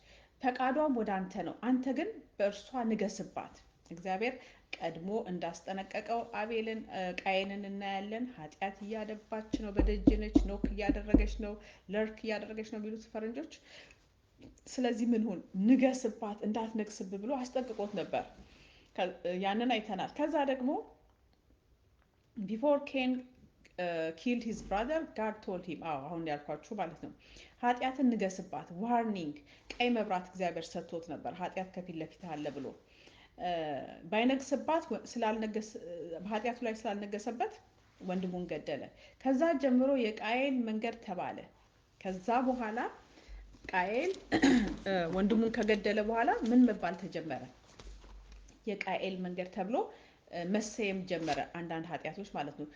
ፈቃዷም ወደ አንተ ነው፣ አንተ ግን በእርሷ ንገስባት። እግዚአብሔር ቀድሞ እንዳስጠነቀቀው ቃየንን እናያለን። ኃጢአት እያደባች ነው፣ በደጅ ነች፣ ኖክ እያደረገች ነው፣ ለርክ እያደረገች ነው የሚሉት ፈረንጆች። ስለዚህ ምን ሁን? ንገስባት፣ እንዳትነግስብ ብሎ አስጠንቅቆት ነበር። ያንን አይተናል። ከዛ ደግሞ ቢፎር ኬን ኪልድ ሂዝ ብራዘር ጋድ ቶልድ ሂም፣ አሁን ያልኳችሁ ማለት ነው። ኃጢአትን ንገስባት፣ ዋርኒንግ፣ ቀይ መብራት እግዚአብሔር ሰጥቶት ነበር። ኃጢአት ከፊት ለፊት አለ ብሎ ባይነግስባት፣ ኃጢአቱ ላይ ስላልነገሰበት ወንድሙን ገደለ። ከዛ ጀምሮ የቃየል መንገድ ተባለ። ከዛ በኋላ ቃየል ወንድሙን ከገደለ በኋላ ምን መባል ተጀመረ? የቃየል መንገድ ተብሎ መሰየም ጀመረ። አንዳንድ ኃጢአቶች ማለት ነው።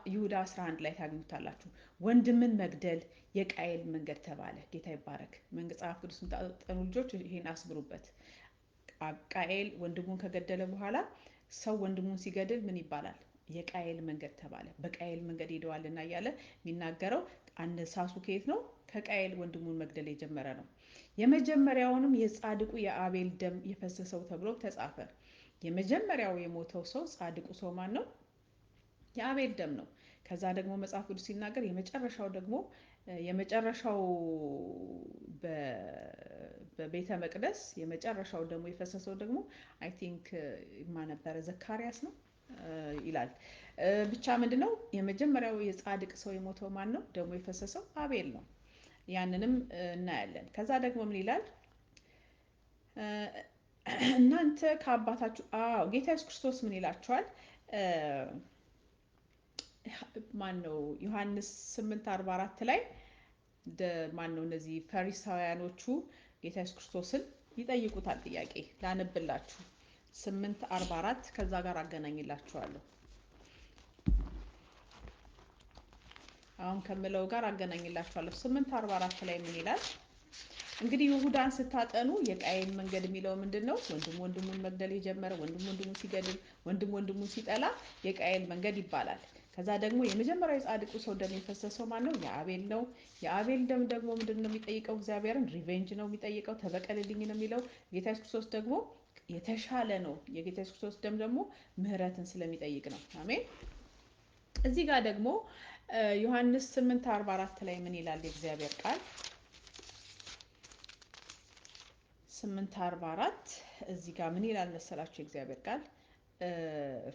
ይሁዳ 11 ላይ ታገኙታላችሁ። ወንድምን መግደል የቃየል መንገድ ተባለ። ጌታ ይባረክ። መጽሐፍ ቅዱስ የምታጠኑ ልጆች ይሄን አስብሩበት። ቃየል ወንድሙን ከገደለ በኋላ ሰው ወንድሙን ሲገድል ምን ይባላል? የቃየል መንገድ ተባለ። በቃየል መንገድ ሄደዋልና እያለ የሚናገረው አነሳሱ ከየት ነው? ከቃየል ወንድሙን መግደል የጀመረ ነው። የመጀመሪያውንም የጻድቁ የአቤል ደም የፈሰሰው ተብሎ ተጻፈ። የመጀመሪያው የሞተው ሰው ጻድቁ ሰው ማን ነው? የአቤል ደም ነው። ከዛ ደግሞ መጽሐፍ ቅዱስ ሲናገር የመጨረሻው በቤተ መቅደስ የመጨረሻው ደግሞ የፈሰሰው ደግሞ አይ ቲንክ ማን ነበረ? ዘካርያስ ነው ይላል። ብቻ ምንድነው የመጀመሪያው የጻድቅ ሰው የሞተው ማን ነው? ደግሞ የፈሰሰው አቤል ነው። ያንንም እናያለን። ከዛ ደግሞ ምን ይላል? እናንተ ከአባታችሁ ጌታ ኢየሱስ ክርስቶስ ምን ይላችኋል? ማን ነው? ዮሐንስ 8:44 ላይ ማን ነው? እነዚህ ፈሪሳውያኖቹ ጌታ ኢየሱስ ክርስቶስን ይጠይቁታል። ጥያቄ ላነብላችሁ 8:44 ከዛ ጋር አገናኝላችኋለሁ። አሁን ከምለው ጋር አገናኝላችኋለሁ። 8:44 ላይ ምን ይላል? እንግዲህ ይሁዳን ስታጠኑ የቃየል መንገድ የሚለው ምንድነው? ወንድሙን መግደል የጀመረ፣ ወንድሙን ሲገድል፣ ወንድሙን ሲጠላ የቃየል መንገድ ይባላል። ከዛ ደግሞ የመጀመሪያው የጻድቁ ሰው ደም የፈሰሰው ማን ነው? የአቤል ነው። የአቤል ደም ደግሞ ምንድን ነው የሚጠይቀው? እግዚአብሔርን ሪቬንጅ ነው የሚጠይቀው፣ ተበቀልልኝ ነው የሚለው። ጌታ ኢየሱስ ክርስቶስ ደግሞ የተሻለ ነው። የጌታ ኢየሱስ ክርስቶስ ደም ደግሞ ምህረትን ስለሚጠይቅ ነው። አሜን። እዚህ ጋር ደግሞ ዮሐንስ 8:44 ላይ ምን ይላል የእግዚአብሔር ቃል? 8:44 እዚህ ጋር ምን ይላል መሰላችሁ የእግዚአብሔር ቃል?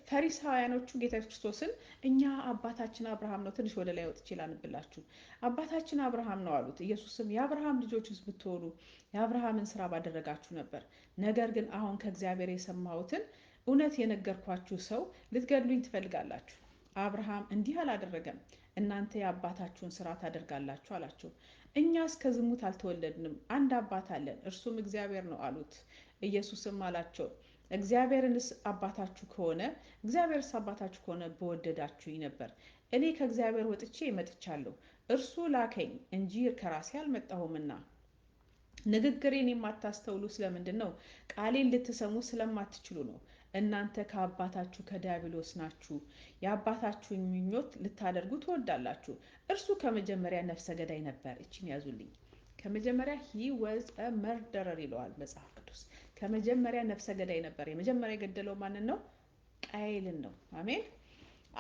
ፈሪሳውያኖቹ ጌታ ኢየሱስ ክርስቶስን እኛ አባታችን አብርሃም ነው፣ ትንሽ ወደ ላይ ወጥቼ ላንብላችሁ። አባታችን አብርሃም ነው አሉት። ኢየሱስም የአብርሃም ልጆችስ ብትሆኑ የአብርሃምን ስራ ባደረጋችሁ ነበር። ነገር ግን አሁን ከእግዚአብሔር የሰማሁትን እውነት የነገርኳችሁ ሰው ልትገድሉኝ ትፈልጋላችሁ። አብርሃም እንዲህ አላደረገም፣ እናንተ የአባታችሁን ስራ ታደርጋላችሁ አላቸው። እኛስ ከዝሙት አልተወለድንም፣ አንድ አባት አለን፣ እርሱም እግዚአብሔር ነው አሉት። ኢየሱስም አላቸው እግዚአብሔርስ አባታችሁ ከሆነ በወደዳችሁኝ ነበር። እኔ ከእግዚአብሔር ወጥቼ መጥቻለሁ፣ እርሱ ላከኝ እንጂ ከራሴ አልመጣሁምና። ንግግሬን የማታስተውሉ ስለምንድን ነው? ቃሌን ልትሰሙ ስለማትችሉ ነው። እናንተ ከአባታችሁ ከዲያብሎስ ናችሁ፣ የአባታችሁን ምኞት ልታደርጉ ትወዳላችሁ። እርሱ ከመጀመሪያ ነፍሰ ገዳይ ነበር። እችን ያዙልኝ። ከመጀመሪያ he was a murderer ይለዋል መጽሐፍ ቅዱስ። ከመጀመሪያ ነፍሰ ገዳይ ነበር። የመጀመሪያ የገደለው ማንን ነው? ቃየልን ነው። አሜን።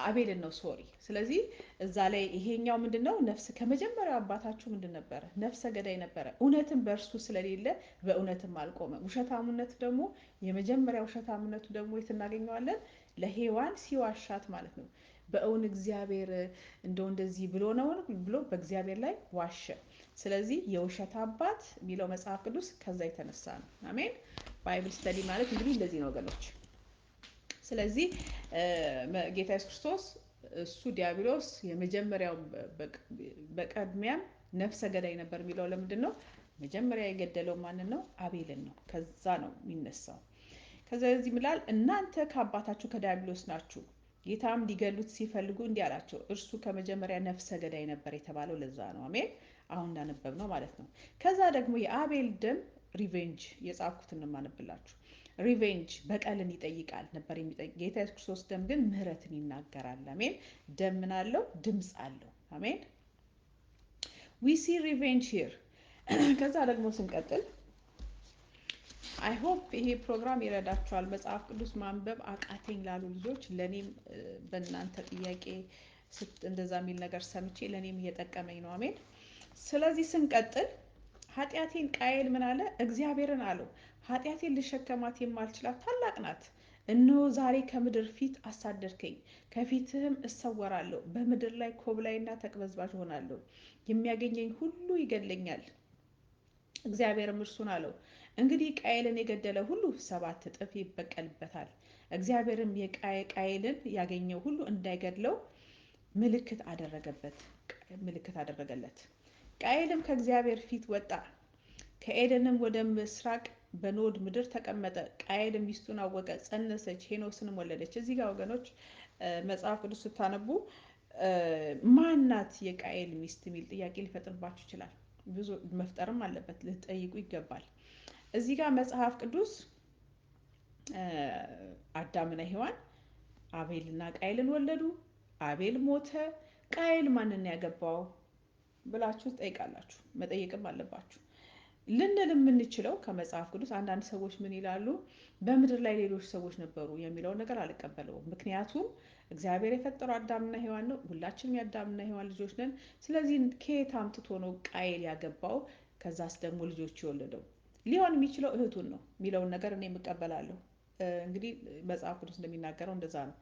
አቤልን ነው ሶሪ። ስለዚህ እዛ ላይ ይሄኛው ምንድነው? ነፍስ ከመጀመሪያው አባታችሁ ምንድን ነበረ? ነፍሰ ገዳይ ነበረ። እውነትም በእርሱ ስለሌለ በእውነትም አልቆመም። ውሸታምነት ደግሞ የመጀመሪያ ውሸታምነቱ ደግሞ የት እናገኘዋለን? ለሔዋን ሲዋሻት ማለት ነው። በእውን እግዚአብሔር እንደዚህ ብሎ ነው ብሎ በእግዚአብሔር ላይ ዋሸ። ስለዚህ የውሸት አባት የሚለው መጽሐፍ ቅዱስ ከዛ የተነሳ ነው። አሜን። ባይብል ስተዲ ማለት እንግዲህ እንደዚህ ነው ወገኖች። ስለዚህ ጌታ ኢየሱስ ክርስቶስ እሱ ዲያብሎስ የመጀመሪያው በቀድሚያም ነፍሰ ገዳይ ነበር የሚለው ለምንድን ነው? መጀመሪያ የገደለው ማንን ነው? አቤልን ነው። ከዛ ነው የሚነሳው። ከዛ እዚህ ምላል እናንተ ከአባታችሁ ከዲያብሎስ ናችሁ። ጌታም ሊገሉት ሲፈልጉ እንዲህ አላቸው፣ እርሱ ከመጀመሪያ ነፍሰ ገዳይ ነበር የተባለው ለዛ ነው። አሜን። አሁን እንዳነበብ ነው ማለት ነው። ከዛ ደግሞ የአቤል ደም ሪቬንጅ የጻፍኩትን ማነብላችሁ። ሪቬንጅ በቀልን ይጠይቃል ነበር የሚጠይቅ። ጌታ ኢየሱስ ክርስቶስ ደም ግን ምህረትን ይናገራል። አሜን። ደም ምን አለው? ድምፅ አለው። አሜን። ዊ ሲ ሪቬንጅ ሂር። ከዛ ደግሞ ስንቀጥል አይ ሆፕ ይሄ ፕሮግራም ይረዳችኋል። መጽሐፍ ቅዱስ ማንበብ አቃተኝ ላሉ ልጆች ለኔም በእናንተ ጥያቄ እንደዛ የሚል ነገር ሰምቼ ለኔም እየጠቀመኝ ነው። አሜን። ስለዚህ ስንቀጥል ኃጢአቴን ቃየል ምን አለ? እግዚአብሔርን አለው ኃጢአቴን ልሸከማት የማልችላት ታላቅ ናት። እነሆ ዛሬ ከምድር ፊት አሳደድከኝ፣ ከፊትህም እሰወራለሁ። በምድር ላይ ኮብላይና ተቅበዝባዥ ሆናለሁ፣ የሚያገኘኝ ሁሉ ይገድለኛል። እግዚአብሔርም እርሱን አለው እንግዲህ ቃየልን የገደለ ሁሉ 7 እጥፍ ይበቀልበታል። እግዚአብሔርም ቃየልን ያገኘው ሁሉ እንዳይገድለው ምልክት አደረገለት። ቃየልም ከእግዚአብሔር ፊት ወጣ፣ ከኤደንም ወደ ምስራቅ በኖድ ምድር ተቀመጠ። ቃየልም ሚስቱን አወቀ፣ ጸነሰች፣ ሄኖስንም ወለደች። እዚህ ጋር ወገኖች መጽሐፍ ቅዱስ ስታነቡ ማናት የቃየል ሚስት የሚል ጥያቄ ሊፈጥርባችሁ ይችላል። ብዙ መፍጠርም አለበት፣ ልትጠይቁ ይገባል። እዚህ ጋር መጽሐፍ ቅዱስ አዳምና ሔዋን አቤልና ቃየልን ወለዱ። አቤል ሞተ። ቃየል ማንን ያገባው ብላችሁ ትጠይቃላችሁ፣ መጠየቅም አለባችሁ። ልንል የምንችለው ከመጽሐፍ ቅዱስ አንዳንድ ሰዎች ምን ይላሉ? በምድር ላይ ሌሎች ሰዎች ነበሩ የሚለውን ነገር አልቀበለውም። ምክንያቱም እግዚአብሔር የፈጠረው አዳምና ሔዋን ነው። ሁላችንም የአዳምና ሔዋን ልጆች ነን። ስለዚህ ከየት አምጥቶ ነው ቃየል ያገባው? ከዛስ ደግሞ ልጆች የወለደው? ሊሆን የሚችለው እህቱን ነው የሚለውን ነገር እኔ የምቀበላለሁ። እንግዲህ መጽሐፍ ቅዱስ እንደሚናገረው እንደዛ ነው።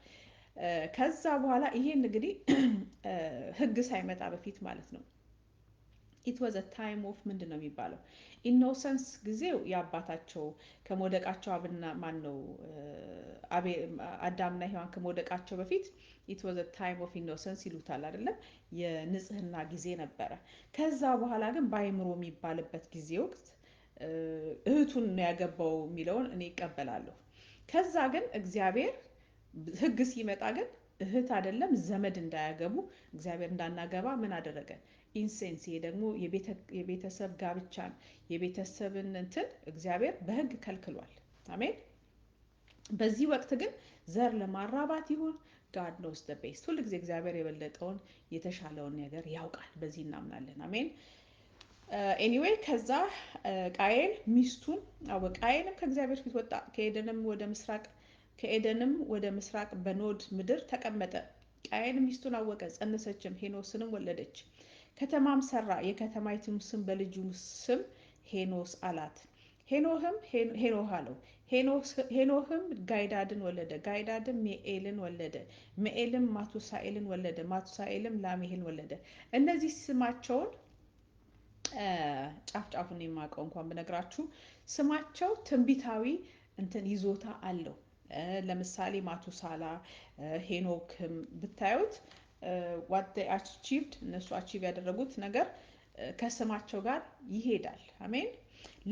ከዛ በኋላ ይሄን እንግዲህ ሕግ ሳይመጣ በፊት ማለት ነው ኢት ዋዝ አ ታይም ኦፍ ምንድን ነው የሚባለው ኢኖሰንስ ጊዜው የአባታቸው ከመውደቃቸው አዳምና ሔዋን ከመውደቃቸው በፊት ኢት ዋዝ አ ታይም ኦፍ ኢኖሰንስ ይሉታል አይደለም? የንጽህና ጊዜ ነበረ። ከዛ በኋላ ግን በአይምሮ የሚባልበት ጊዜ ወቅት እህቱን ነው ያገባው የሚለውን እኔ ይቀበላለሁ። ከዛ ግን እግዚአብሔር ሕግ ሲመጣ ግን እህት አይደለም ዘመድ እንዳያገቡ እግዚአብሔር እንዳናገባ ምን አደረገ? ኢንሴንስ። ይሄ ደግሞ የቤተሰብ ጋብቻን የቤተሰብን እንትን እግዚአብሔር በሕግ ከልክሏል። አሜን። በዚህ ወቅት ግን ዘር ለማራባት ይሁን ጋድ ኖስ ደ ቤስት። ሁልጊዜ እግዚአብሔር የበለጠውን የተሻለውን ነገር ያውቃል። በዚህ እናምናለን። አሜን። ኤኒዌይ ከዛ ቃየል ሚስቱን አወቀ። ቃየልም ከእግዚአብሔር ፊት ወጣ፣ ከኤደንም ወደ ምስራቅ በኖድ ምድር ተቀመጠ። ቃየል ሚስቱን አወቀ፣ ጸነሰችም፣ ሄኖስንም ወለደች። ከተማም ሰራ፣ የከተማይቱም ስም በልጁ ስም ሄኖስ አላት። ሄኖህ አለው። ሄኖህም ጋይዳድን ወለደ። ጋይዳድም ሜኤልን ወለደ። ሜኤልም ማቱሳኤልን ወለደ። ማቱሳኤልም ላሜህን ወለደ። እነዚህ ስማቸውን ጫፍ ጫፉን የማውቀው እንኳን ብነግራችሁ ስማቸው ትንቢታዊ እንትን ይዞታ አለው። ለምሳሌ ማቱሳላ፣ ሄኖክም ብታዩት ዋት አቺቭድ እነሱ አቺቭ ያደረጉት ነገር ከስማቸው ጋር ይሄዳል። አሜን።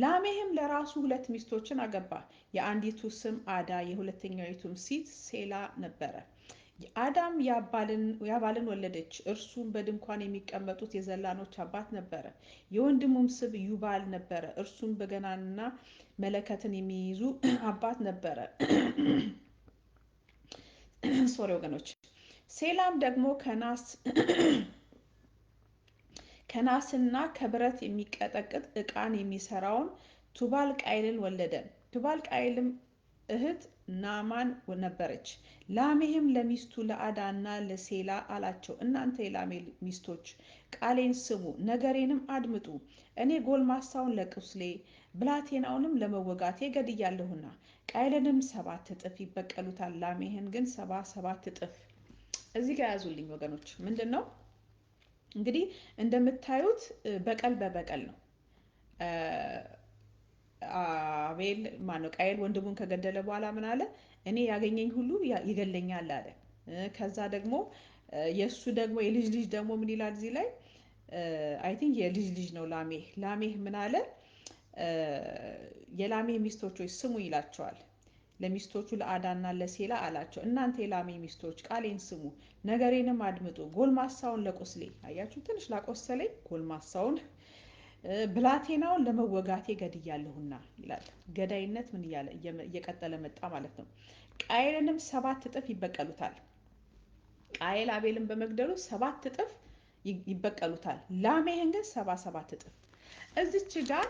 ላሜህም ለራሱ 2 ሚስቶችን አገባ። የአንዲቱ ስም አዳ፣ የሁለተኛይቱም ሲት ሴላ ነበረ። አዳም ያባልን ወለደች። እርሱም በድንኳን የሚቀመጡት የዘላኖች አባት ነበረ። የወንድሙም ስም ዩባል ነበረ። እርሱም በገናንና መለከትን የሚይዙ አባት ነበረ። ሶሪ ወገኖች። ሴላም ደግሞ ከናስና ከብረት የሚቀጠቅጥ ዕቃን የሚሰራውን ቱባል ቃይልን ወለደ። ቱባል ቃይልም እህት ናማን ነበረች። ላሜህም ለሚስቱ ለአዳና ለሴላ አላቸው፣ እናንተ የላሜ ሚስቶች ቃሌን ስሙ፣ ነገሬንም አድምጡ። እኔ ጎልማሳውን ለቁስሌ ብላቴናውንም ለመወጋቴ ገድያለሁና ቃይልንም 7 እጥፍ ይበቀሉታል፣ ላሜህን ግን 77 እጥፍ። እዚህ ጋር ያዙልኝ ወገኖች። ምንድን ነው እንግዲህ እንደምታዩት በቀል በበቀል ነው። አቤል ማነው ቃየል ወንድሙን ከገደለ በኋላ ምን አለ? እኔ ያገኘኝ ሁሉ ይገለኛል አለ። ከዛ ደግሞ የእሱ ደግሞ የልጅ ልጅ ደግሞ ምን ይላል እዚህ ላይ? አይ ቲንክ የልጅ ልጅ ነው ላሜህ ምን አለ? የላሜህ ሚስቶች ሆይ ስሙ ይላቸዋል። ለሚስቶቹ ለአዳና ለሴላ አላቸው፣ እናንተ የላሜ ሚስቶች ቃሌን ስሙ፣ ነገሬንም አድምጡ። ጎልማሳውን ለቁስሌ፣ አያችሁ ትንሽ ላቆሰለኝ ጎልማሳውን ብላቴናውን ለመወጋቴ ገድያለሁና ይላል። ገዳይነት ምን እያለ እየቀጠለ መጣ ማለት ነው። ቃየልንም 7 እጥፍ ይበቀሉታል። ቃየል አቤልን በመግደሉ 7 እጥፍ ይበቀሉታል። ላሜህን ግን 77 እጥፍ። እዚች ጋር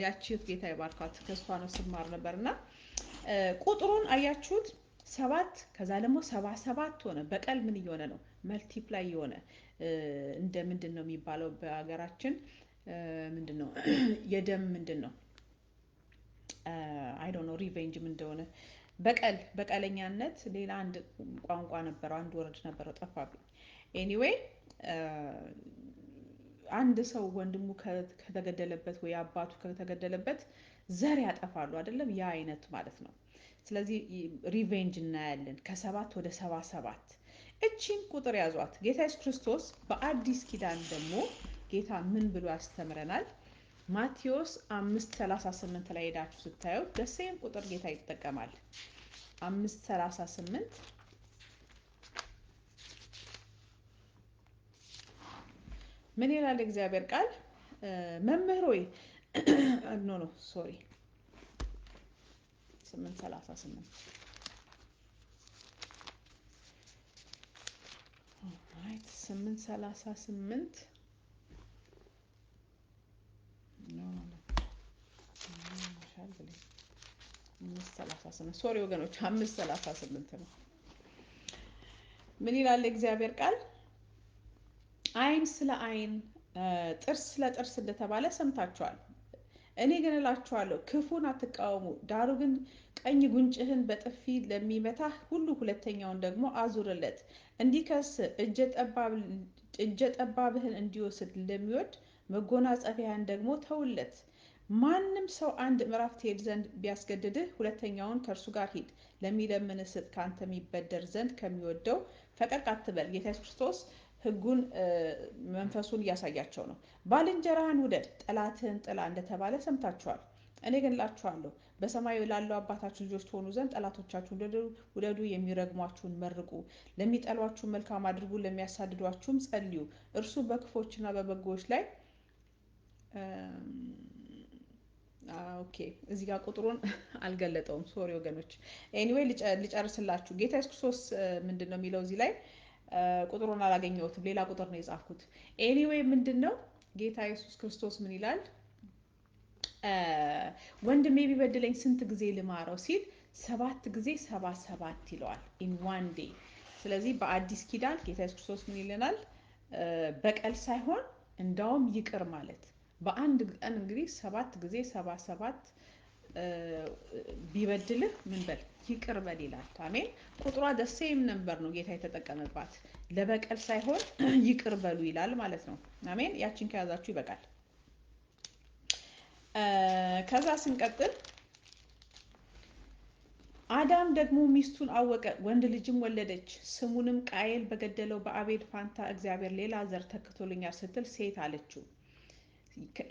ያቺ ጌታ ይባርካት ከሷ ነው ስማር ነበርና ቁጥሩን አያችሁት? 7 ከዛ ደግሞ 77 ሆነ። በቀል ምን እየሆነ ነው? መልቲፕላይ የሆነ እንደ ምንድን ነው የሚባለው በሀገራችን ምንድን ነው የደም ምንድን ነው አይ ዶንት ኖ ሪቬንጅ ምን እንደሆነ በቀለኛነት ሌላ አንድ ቋንቋ ነበረው፣ አንድ ወርድ ነበረው፣ ጠፋብኝ። ኤኒዌይ አንድ ሰው ወንድሙ ከተገደለበት ወይ አባቱ ከተገደለበት ዘር ያጠፋሉ አይደለም? ያ አይነት ማለት ነው። ስለዚህ ሪቬንጅ እናያለን ከ7 ወደ 77። እቺን ቁጥር ያዟት። ጌታ ኢየሱስ ክርስቶስ በአዲስ ኪዳን ደግሞ ጌታ ምን ብሎ ያስተምረናል? ማቴዎስ 5:38 ላይ ሄዳችሁ ስታዩት ደሴም ቁጥር ጌታ ይጠቀማል። 5:38 ምን ይላል እግዚአብሔር ቃል? መምህር ሆይ ኖ ሶሪ 8:38 ኦልራይት 8:38 ሶሪ ወገኖች 5:38 ነው። ምን ይላል እግዚአብሔር ቃል? ዓይን ስለ ዓይን ጥርስ ስለ ጥርስ እንደተባለ ሰምታችኋል። እኔ ግን እላችኋለሁ ክፉን አትቃወሙ። ዳሩ ግን ቀኝ ጉንጭህን በጥፊ ለሚመታህ ሁሉ ሁለተኛውን ደግሞ አዙርለት። እንዲከስ እጀ ጠባብህን እንዲወስድ ለሚወድ መጎናጸፊያህን ደግሞ ተውለት። ማንም ሰው 1 ምዕራፍ ትሄድ ዘንድ ቢያስገድድህ ሁለተኛውን ከእርሱ ጋር ሂድ። ለሚለምንህ ስጥ፣ ካንተ የሚበደር ዘንድ ከሚወደው ፈቀቅ አትበል። ጌታ ኢየሱስ ክርስቶስ ሕጉን መንፈሱን እያሳያቸው ነው። ባልንጀራህን ውደድ፣ ጠላትህን ጥላ እንደተባለ ሰምታችኋል። እኔ ግን እላችኋለሁ በሰማይ ላለው አባታችሁ ልጆች ትሆኑ ዘንድ ጠላቶቻችሁን ውደዱ፣ የሚረግሟችሁን መርቁ፣ ለሚጠሏችሁ መልካም አድርጉ፣ ለሚያሳድዷችሁም ጸልዩ። እርሱ በክፎችና በበጎዎች ላይ ኦኬ እዚህ ጋር ቁጥሩን አልገለጠውም። ሶሪ ወገኖች። ኤኒዌይ ልጨርስላችሁ። ጌታ ኢየሱስ ክርስቶስ ምንድነው የሚለው እዚህ ላይ ቁጥሩን አላገኘሁትም። ሌላ ቁጥር ነው የጻፍኩት። ኤኒዌይ ምንድነው ጌታ ኢየሱስ ክርስቶስ ምን ይላል? ወንድሜ ቢበድለኝ ስንት ጊዜ ልማረው ሲል 7 ጊዜ 77 ይለዋል። ኢን ዋን ዴይ። ስለዚህ በአዲስ ኪዳን ጌታ ኢየሱስ ክርስቶስ ምን ይለናል? በቀል ሳይሆን እንዳውም ይቅር ማለት በአንድ ቀን እንግዲህ 7 ጊዜ 77 ቢበድልህ ምን በል ይቅር በል ይላል። አሜን። ቁጥሯ ደሴም ነበር ነው ጌታ የተጠቀመባት። ለበቀል ሳይሆን ይቅር በሉ ይላል ማለት ነው። አሜን። ያችን ከያዛችሁ ይበቃል። ከዛ ስንቀጥል አዳም ደግሞ ሚስቱን አወቀ፣ ወንድ ልጅም ወለደች። ስሙንም ቃየል በገደለው በአቤል ፋንታ እግዚአብሔር ሌላ ዘር ተክቶልኛል ስትል ሴት አለችው።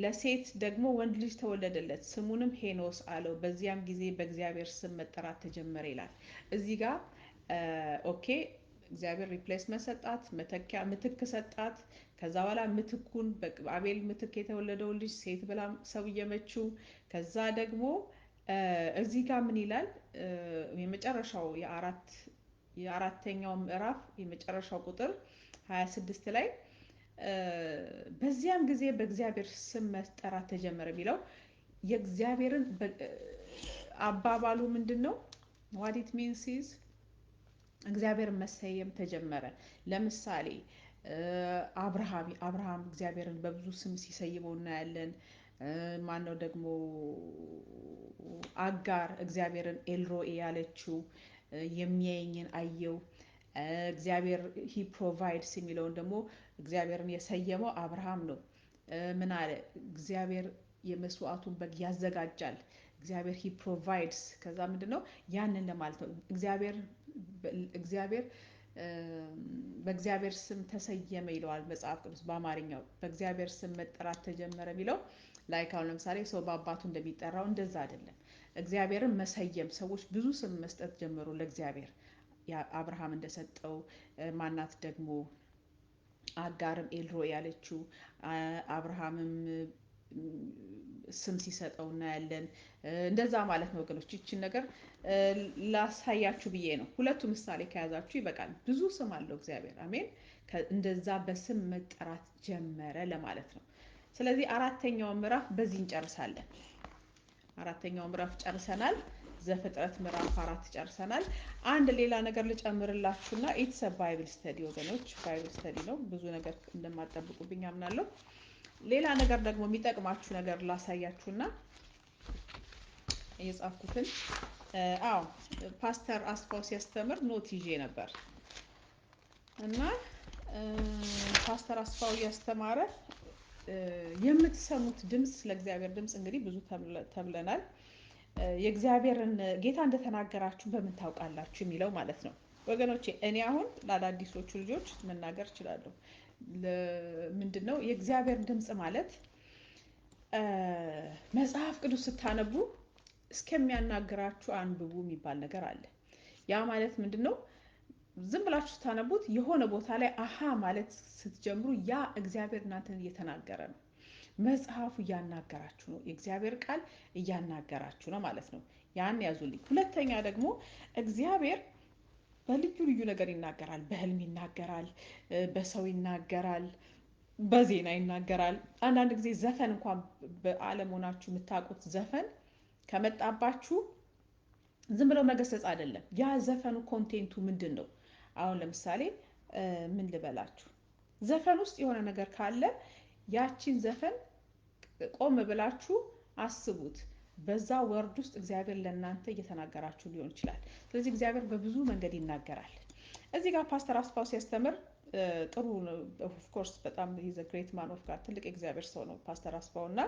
ለሴት ደግሞ ወንድ ልጅ ተወለደለት፣ ስሙንም ሄኖስ አለው። በዚያም ጊዜ በእግዚአብሔር ስም መጠራት ተጀመረ ይላል። እዚህ ጋር ኦኬ እግዚአብሔር ሪፕሌስመንት ሰጣት፣ ምትክ ሰጣት። ከዛ በኋላ ምትኩን በአቤል ምትክ የተወለደውን ልጅ ሴት ብላ ሰው እየመችው። ከዛ ደግሞ እዚህ ጋር ምን ይላል? የመጨረሻው የአራተኛው ምዕራፍ የመጨረሻው ቁጥር 26 ላይ በዚያም ጊዜ በእግዚአብሔር ስም መጠራት ተጀመረ የሚለው የእግዚአብሔርን አባባሉ ምንድን ነው? what it means is እግዚአብሔርን መሰየም ተጀመረ። ለምሳሌ አብርሃም እግዚአብሔርን በብዙ ስም ሲሰይመው እናያለን። ማነው ደግሞ አጋር እግዚአብሔርን ኤልሮኤ ያለችው የሚያየኝን አየው። እግዚአብሔር ሂ ፕሮቫይድስ የሚለውን ደግሞ እግዚአብሔርን የሰየመው አብርሃም ነው። ምን አለ? እግዚአብሔር የመስዋዕቱን በግ ያዘጋጃል። እግዚአብሔር ሂ ፕሮቫይድስ። ከዛ ምንድነው ያንን ለማለት ነው። እግዚአብሔር በእግዚአብሔር ስም ተሰየመ ይለዋል መጽሐፍ ቅዱስ በአማርኛው። በእግዚአብሔር ስም መጠራት ተጀመረ የሚለው ላይክ አሁን ለምሳሌ ሰው በአባቱ እንደሚጠራው እንደዛ አይደለም። እግዚአብሔርን መሰየም፣ ሰዎች ብዙ ስም መስጠት ጀመሩ ለእግዚአብሔር። አብርሃም እንደሰጠው ማናት ደግሞ አጋርም ኤልሮኤ ያለችው አብርሃምም ስም ሲሰጠው እናያለን። እንደዛ ማለት ነው ወገኖች። ይችን ነገር ላሳያችሁ ብዬ ነው። ሁለቱ ምሳሌ ከያዛችሁ ይበቃል። ብዙ ስም አለው እግዚአብሔር። አሜን። እንደዛ በስም መጠራት ጀመረ ለማለት ነው። ስለዚህ አራተኛውን ምዕራፍ በዚህ እንጨርሳለን። አራተኛውን ምዕራፍ ጨርሰናል። ዘፍጥረት ምዕራፍ 4 ጨርሰናል። አንድ ሌላ ነገር ልጨምርላችሁና ኢትስ ባይብል ስተዲ ወገኖች፣ ባይብል ስተዲ ነው። ብዙ ነገር እንደማትጠብቁብኝ አምናለሁ። ሌላ ነገር ደግሞ የሚጠቅማችሁ ነገር ላሳያችሁና የጻፍኩትን ፓስተር አስፋው ሲያስተምር ኖት ይዤ ነበር እና ፓስተር አስፋው እያስተማረ የምትሰሙት ድምፅ ለእግዚአብሔር ድምፅ እንግዲህ ብዙ ተብለናል። የእግዚአብሔርን ጌታ እንደተናገራችሁ በምን ታውቃላችሁ የሚለው ማለት ነው ወገኖቼ። እኔ አሁን ለአዳዲሶቹ ልጆች መናገር እችላለሁ። ምንድነው የእግዚአብሔር ድምፅ ማለት? መጽሐፍ ቅዱስ ስታነቡ እስከሚያናግራችሁ አንብቡ የሚባል ነገር አለ። ያ ማለት ምንድነው? ዝም ብላችሁ ስታነቡት የሆነ ቦታ ላይ አሃ ማለት ስትጀምሩ ያ እግዚአብሔር እናንተን እየተናገረ ነው። መጽሐፉ እያናገራችሁ ነው። የእግዚአብሔር ቃል እያናገራችሁ ነው ማለት ነው። ያን ያዙልኝ። ሁለተኛ ደግሞ እግዚአብሔር በልዩ ልዩ ነገር ይናገራል። በህልም ይናገራል፣ በሰው ይናገራል፣ በዜና ይናገራል። አንዳንድ ጊዜ ዘፈን እንኳን በዓለም ሆናችሁ የምታውቁት ዘፈን ከመጣባችሁ ዝም ብለው መገሰጽ አይደለም። ያ ዘፈኑ ኮንቴንቱ ምንድን ነው? አሁን ለምሳሌ ምን ልበላችሁ፣ ዘፈን ውስጥ የሆነ ነገር ካለ ያቺን ዘፈን ቆም ብላችሁ አስቡት። በዛ ወርድ ውስጥ እግዚአብሔር ለእናንተ እየተናገራችሁ ሊሆን ይችላል። ስለዚህ እግዚአብሔር በብዙ መንገድ ይናገራል። እዚህ ጋር ፓስተር አስፋው ሲያስተምር ጥሩ ኦፍኮርስ በጣም ኢዝ አ ግሬት ማን ኦፍ ጋድ፣ ትልቅ የእግዚአብሔር ሰው ነው ፓስተር አስፋው። እና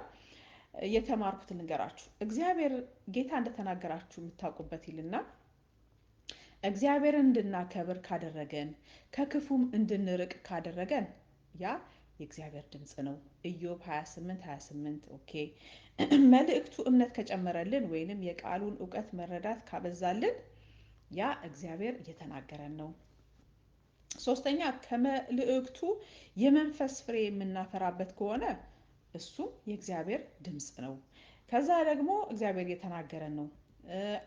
የተማርኩትን ልንገራችሁ። እግዚአብሔር ጌታ እንደተናገራችሁ የምታውቁበት ይልና እግዚአብሔርን እንድናከብር ካደረገን ከክፉም እንድንርቅ ካደረገን ያ የእግዚአብሔር ድምፅ ነው። ኢዮብ 28:28 ኦኬ። መልእክቱ እምነት ከጨመረልን ወይንም የቃሉን እውቀት መረዳት ካበዛልን ያ እግዚአብሔር እየተናገረን ነው። ሶስተኛ ከመልእክቱ የመንፈስ ፍሬ የምናፈራበት ከሆነ እሱም የእግዚአብሔር ድምፅ ነው። ከዛ ደግሞ እግዚአብሔር እየተናገረን ነው።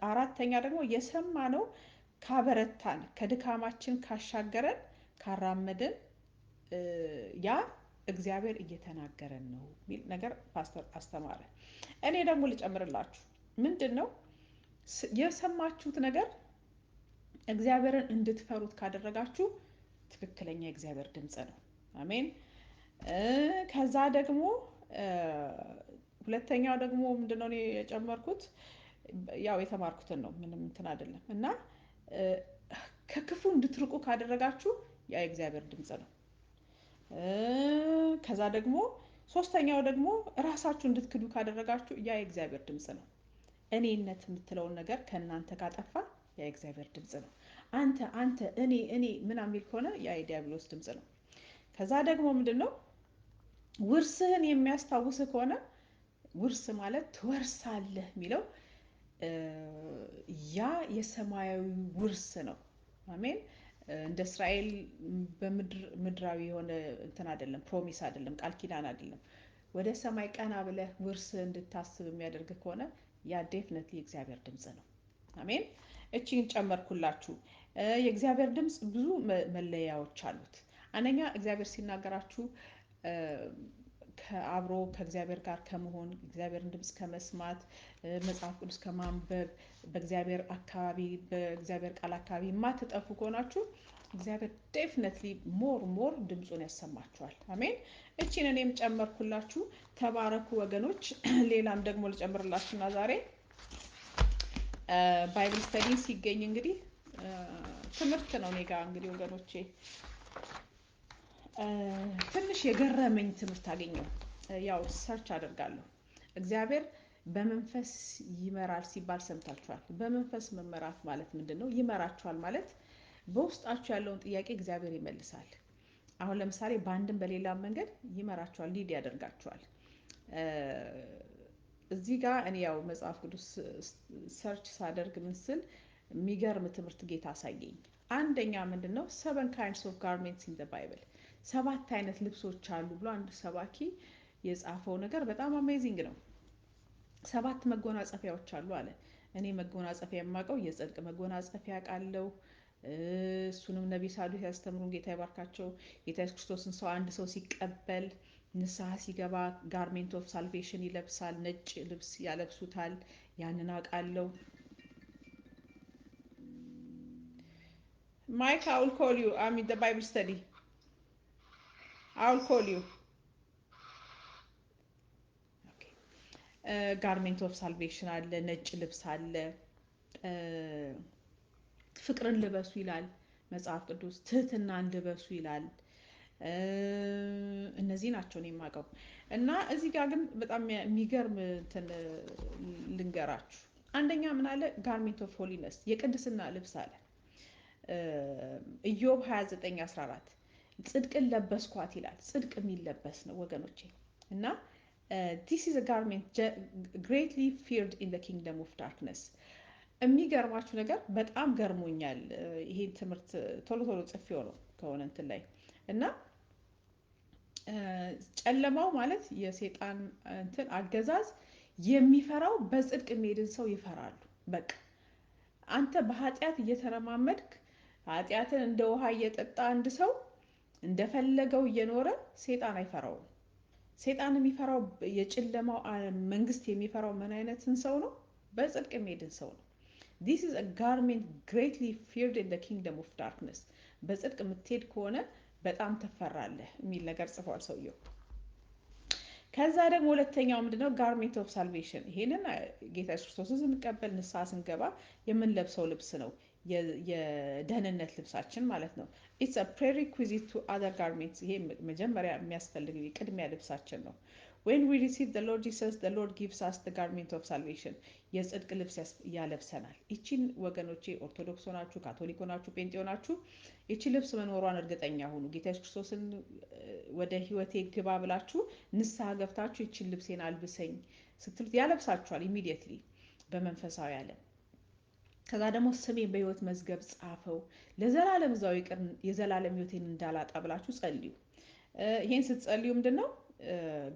አራተኛ ደግሞ የሰማነው ካበረታን፣ ከድካማችን ካሻገረን፣ ካራመደን ያ እግዚአብሔር እየተናገረን ነው የሚል ነገር ፓስተር አስተማረ። እኔ ደግሞ ልጨምርላችሁ ምንድን ነው የሰማችሁት ነገር እግዚአብሔርን እንድትፈሩት ካደረጋችሁ ትክክለኛ የእግዚአብሔር ድምፅ ነው። አሜን። ከዛ ደግሞ ሁለተኛው ደግሞ ምንድነው እኔ የጨመርኩት ያው የተማርኩትን ነው፣ ምንም እንትን አይደለም። እና ከክፉ እንድትርቁ ካደረጋችሁ ያ የእግዚአብሔር ድምፅ ነው። ከዛ ደግሞ ሶስተኛው ደግሞ ራሳችሁ እንድትክዱ ካደረጋችሁ ያ የእግዚአብሔር ድምፅ ነው። እኔነት የምትለውን ነገር ከእናንተ ካጠፋ ያ የእግዚአብሔር ድምፅ ነው። አንተ እኔ ምናምን የሚል ከሆነ ያ የዲያብሎስ ድምፅ ነው። ከዛ ደግሞ ምንድነው ውርስህን የሚያስታውስህ ከሆነ ውርስ ማለት ትወርሳለህ የሚለው ያ የሰማያዊ ውርስ ነው። አሜን። እንደ እስራኤል በምድራዊ የሆነ እንትን አይደለም፣ ፕሮሚስ አይደለም፣ ቃል ኪዳን አይደለም። ወደ ሰማይ ቀና ብለህ ውርስ እንድታስብ የሚያደርግ ከሆነ ያ ዴፍነትሊ የእግዚአብሔር ድምፅ ነው። አሜን። እቺን ጨመርኩላችሁ። የእግዚአብሔር ድምፅ ብዙ መለያዎች አሉት። አንደኛ እግዚአብሔር ሲናገራችሁ አብሮ ከእግዚአብሔር ጋር ከመሆን፣ እግዚአብሔርን ድምፅ ከመስማት፣ መጽሐፍ ቅዱስ ከማንበብ፣ በእግዚአብሔር አካባቢ በእግዚአብሔር ቃል አካባቢ የማትጠፉ ከሆናችሁ እግዚአብሔር ዴፍነትሊ ሞር ድምፁን ያሰማችኋል። አሜን። እቺን እኔም ጨመርኩላችሁ። ተባረኩ ወገኖች። ሌላም ደግሞ ልጨምርላችሁና ዛሬ ባይብል ስተዲ ሲገኝ እንግዲህ ትምህርት ነው እኔ ጋር እንግዲህ ወገኖቼ ትንሽ የገረመኝ ትምህርት አገኘሁ። ያው ሰርች አደርጋለሁ። እግዚአብሔር በመንፈስ ይመራል ሲባል ሰምታችኋል። በመንፈስ መመራት ማለት ምንድን ነው? ይመራችኋል ማለት በውስጣችሁ ያለውን ጥያቄ እግዚአብሔር ይመልሳል። አሁን ለምሳሌ በአንድም በሌላ መንገድ ይመራችኋል፣ ሊድ ያደርጋችኋል። እዚህ ጋር እኔ ያው መጽሐፍ ቅዱስ ሰርች ሳደርግ ምስል የሚገርም ትምህርት ጌታ አሳየኝ። አንደኛ ምንድን ነው 7 kinds of garments in the Bible፣ 7 አይነት ልብሶች አሉ ብሎ አንድ ሰባኪ የጻፈው ነገር በጣም አሜዚንግ ነው። 7 መጎናጸፊያዎች አሉ አለ። እኔ መጎናጸፊያ የማውቀው የጽድቅ መጎናጸፊያ ቃለው እሱንም ነቢይ ሳዱ ሲያስተምሩን ጌታ ይባርካቸው። ጌታ ኢየሱስ ክርስቶስን አንድ ሰው ሲቀበል ንስሐ ሲገባ ጋርሜንት ኦፍ ሳልቬሽን ይለብሳል፣ ነጭ ልብስ ያለብሱታል። ያንን አውቃለሁ። ማይክ I will call you. I'm in the Bible study. I will call you. Okay. ጋርሜንት ኦፍ ሳልቬሽን አለ፣ ነጭ ልብስ አለ። ፍቅርን ልበሱ ይላል መጽሐፍ ቅዱስ። ትህትናን ልበሱ ይላል። እነዚህ ናቸው ነው የማውቀው። እና እዚህ ጋር ግን በጣም የሚገርም እንትን ልንገራችሁ። አንደኛ ምን አለ? ጋርሜንት ኦፍ ሆሊነስ፣ የቅድስና ልብስ አለ። ኢዮብ 29:14 ጽድቅን ለበስኳት ይላል። ጽድቅ የሚለበስ ነው ወገኖቼ። እና this is a garment greatly feared in the kingdom of darkness። የሚገርማችሁ ነገር በጣም ገርሞኛል። ይሄን ትምህርት ቶሎ ጽፌው ነው ከሆነ እንትን ላይ እና ጨለማው ማለት የሰይጣን እንትን አገዛዝ የሚፈራው በጽድቅ የሚሄድን ሰው ይፈራሉ። በቃ አንተ በኃጢአት እየተረማመድክ ኃጢአትን እንደ ውሃ እየጠጣ አንድ ሰው እንደፈለገው እየኖረ ሰይጣን አይፈራውም። ሰይጣን የሚፈራው የጨለማው መንግስት የሚፈራው ምን አይነትን ሰው ነው? በጽድቅ የሚሄድን ሰው ነው። this is a garment greatly feared in the kingdom of darkness። በጽድቅ የምትሄድ ከሆነ በጣም ትፈራለህ የሚል ነገር ጽፏል ሰውየው። ከዛ ደግሞ ሁለተኛው ምንድነው? ጋርሜንት ኦፍ ሳልቬሽን። ይሄንን ጌታ ኢየሱስ ክርስቶስን ስንቀበል ንስሐ ስንገባ የምንለብሰው ልብስ ነው፣ የደህንነት ልብሳችን ማለት ነው። ኢትስ አ ፕሬሪኩዊዚት ቱ አዘር ጋርሜንትስ። ይሄ መጀመሪያ የሚያስፈልግ ቅድሚያ ልብሳችን ነው። when we receive the Lord Jesus, the Lord gives us the garment of salvation። የጽድቅ ልብስ ያለብሰናል። ይቺን ወገኖቼ ኦርቶዶክስ ሆናችሁ፣ ካቶሊክ ሆናችሁ፣ ጴንጤ ሆናችሁ ይቺ ልብስ መኖሯን እርግጠኛ ሁኑ። ጌታ ኢየሱስ ክርስቶስን ወደ ህይወቴ ግባ ብላችሁ ንስሐ ገብታችሁ ይቺን ልብሴን አልብሰኝ ስትሉት ያለብሳችኋል ኢሚዲየትሊ በመንፈሳዊ ዓለም። ከዛ ደግሞ ስሜን በህይወት መዝገብ ጻፈው፣ ለዘላለም እዛው ይቅር፣ የዘላለም ህይወቴን እንዳላጣ ብላችሁ ጸልዩ። ይሄን ስትጸልዩ ምንድነው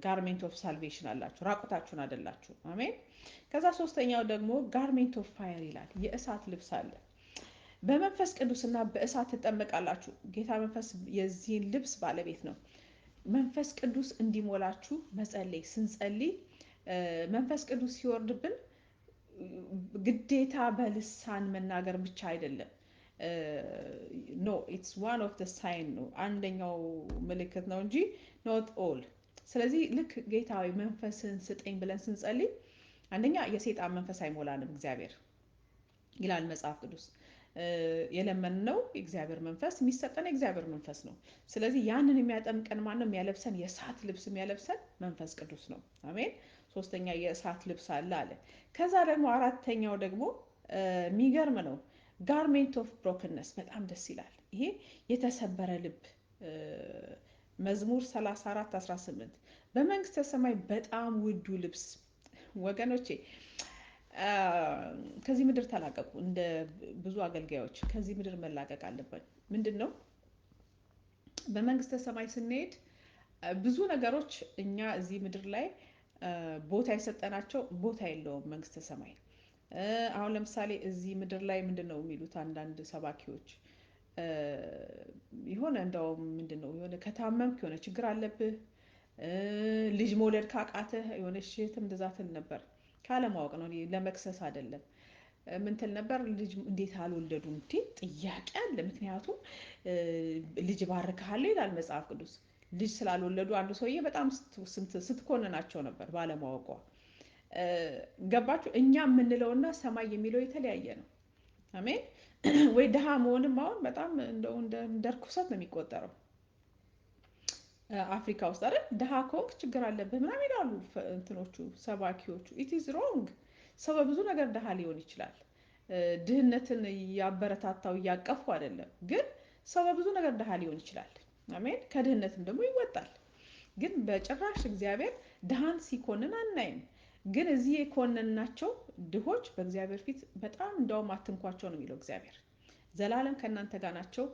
ጋርሜንት ኦፍ ሳልቬሽን አላችሁ፣ ራቁታችሁን አይደላችሁ። አሜን። ከዛ ሶስተኛው ደግሞ ጋርሜንት ኦፍ ፋየር ይላል፣ የእሳት ልብስ አለ። በመንፈስ ቅዱስና በእሳት ትጠመቃላችሁ። ጌታ መንፈስ የዚህን ልብስ ባለቤት ነው። መንፈስ ቅዱስ እንዲሞላችሁ መጸለይ፣ ስንጸልይ መንፈስ ቅዱስ ሲወርድብን ግዴታ በልሳን መናገር ብቻ አይደለም። ኖ ኢትስ ዋን ኦፍ ዘ ሳይን ነው፣ አንደኛው ምልክት ነው እንጂ ኖት ኦል። ስለዚህ ልክ ጌታዊ መንፈስን ስጠኝ ብለን ስንጸልይ አንደኛ የሰይጣን መንፈስ አይሞላንም እግዚአብሔር ይላል መጽሐፍ ቅዱስ። የለመንነው የእግዚአብሔር መንፈስ፣ የሚሰጠን የእግዚአብሔር መንፈስ ነው። ስለዚህ ያንን የሚያጠምቀን ማንም የሚያለብሰን የእሳት ልብስ የሚያለብሰን መንፈስ ቅዱስ ነው። አሜን። ሶስተኛ የእሳት ልብስ አለ አለ። ከዛ ደግሞ አራተኛው ደግሞ የሚገርም ነው፣ ጋርሜንት ኦፍ ብሮክነስ። በጣም ደስ ይላል ይሄ የተሰበረ ልብ። መዝሙር 34:18 በመንግስተ ሰማይ በጣም ውዱ ልብስ። ወገኖቼ ከዚህ ምድር ተላቀቁ። እንደ ብዙ አገልጋዮች ከዚህ ምድር መላቀቅ አለበት። ምንድን ነው በመንግስተ ሰማይ ስንሄድ ብዙ ነገሮች እኛ እዚህ ምድር ላይ ቦታ የሰጠናቸው ቦታ የለውም መንግስተ ሰማይ። አሁን ለምሳሌ እዚህ ምድር ላይ ምንድን ነው የሚሉት አንዳንድ ሰባኪዎች፣ የሆነ እንደውም ምንድን ነው የሆነ ከታመምክ የሆነ ችግር አለብህ፣ ልጅ መውለድ ካቃተህ የሆነ ሽትም እንደዛ ትል ነበር። ካለማወቅ ነው፣ ለመክሰስ አይደለም። ምን ትል ነበር? ልጅ እንዴት አልወለዱም? እንዴ ጥያቄ አለ። ምክንያቱም ልጅ ባርካለሁ ይላል መጽሐፍ ቅዱስ። ልጅ ስላልወለዱ አንዱ ሰውዬ በጣም ስትኮንናቸው ነበር ባለማወቋ። ገባችሁ? እኛ የምንለውና ሰማይ የሚለው የተለያየ ነው። አሜን። ወይ ድሃ መሆንም አሁን በጣም እንደው እንደ ርኩሰት ነው የሚቆጠረው አፍሪካ ውስጥ አይደል? ድሃ ከሆንክ ችግር አለብህ ምናምን ይላሉ እንትኖቹ ሰባኪዎቹ። ኢት ኢዝ ሮንግ። ሰው በብዙ ነገር ድሃ ሊሆን ይችላል። ድህነትን እያበረታታው እያቀፉ አይደለም፣ ግን ሰው በብዙ ነገር ድሃ ሊሆን ይችላል። አሜን። ከድህነትም ደግሞ ይወጣል። ግን በጭራሽ እግዚአብሔር ድሃን ሲኮንን አናይም። ግን እዚህ የኮነናቸው ድሆች በእግዚአብሔር ፊት በጣም እንደውም አትንኳቸው ነው የሚለው እግዚአብሔር። ዘላለም ከእናንተ ጋር ናቸው፣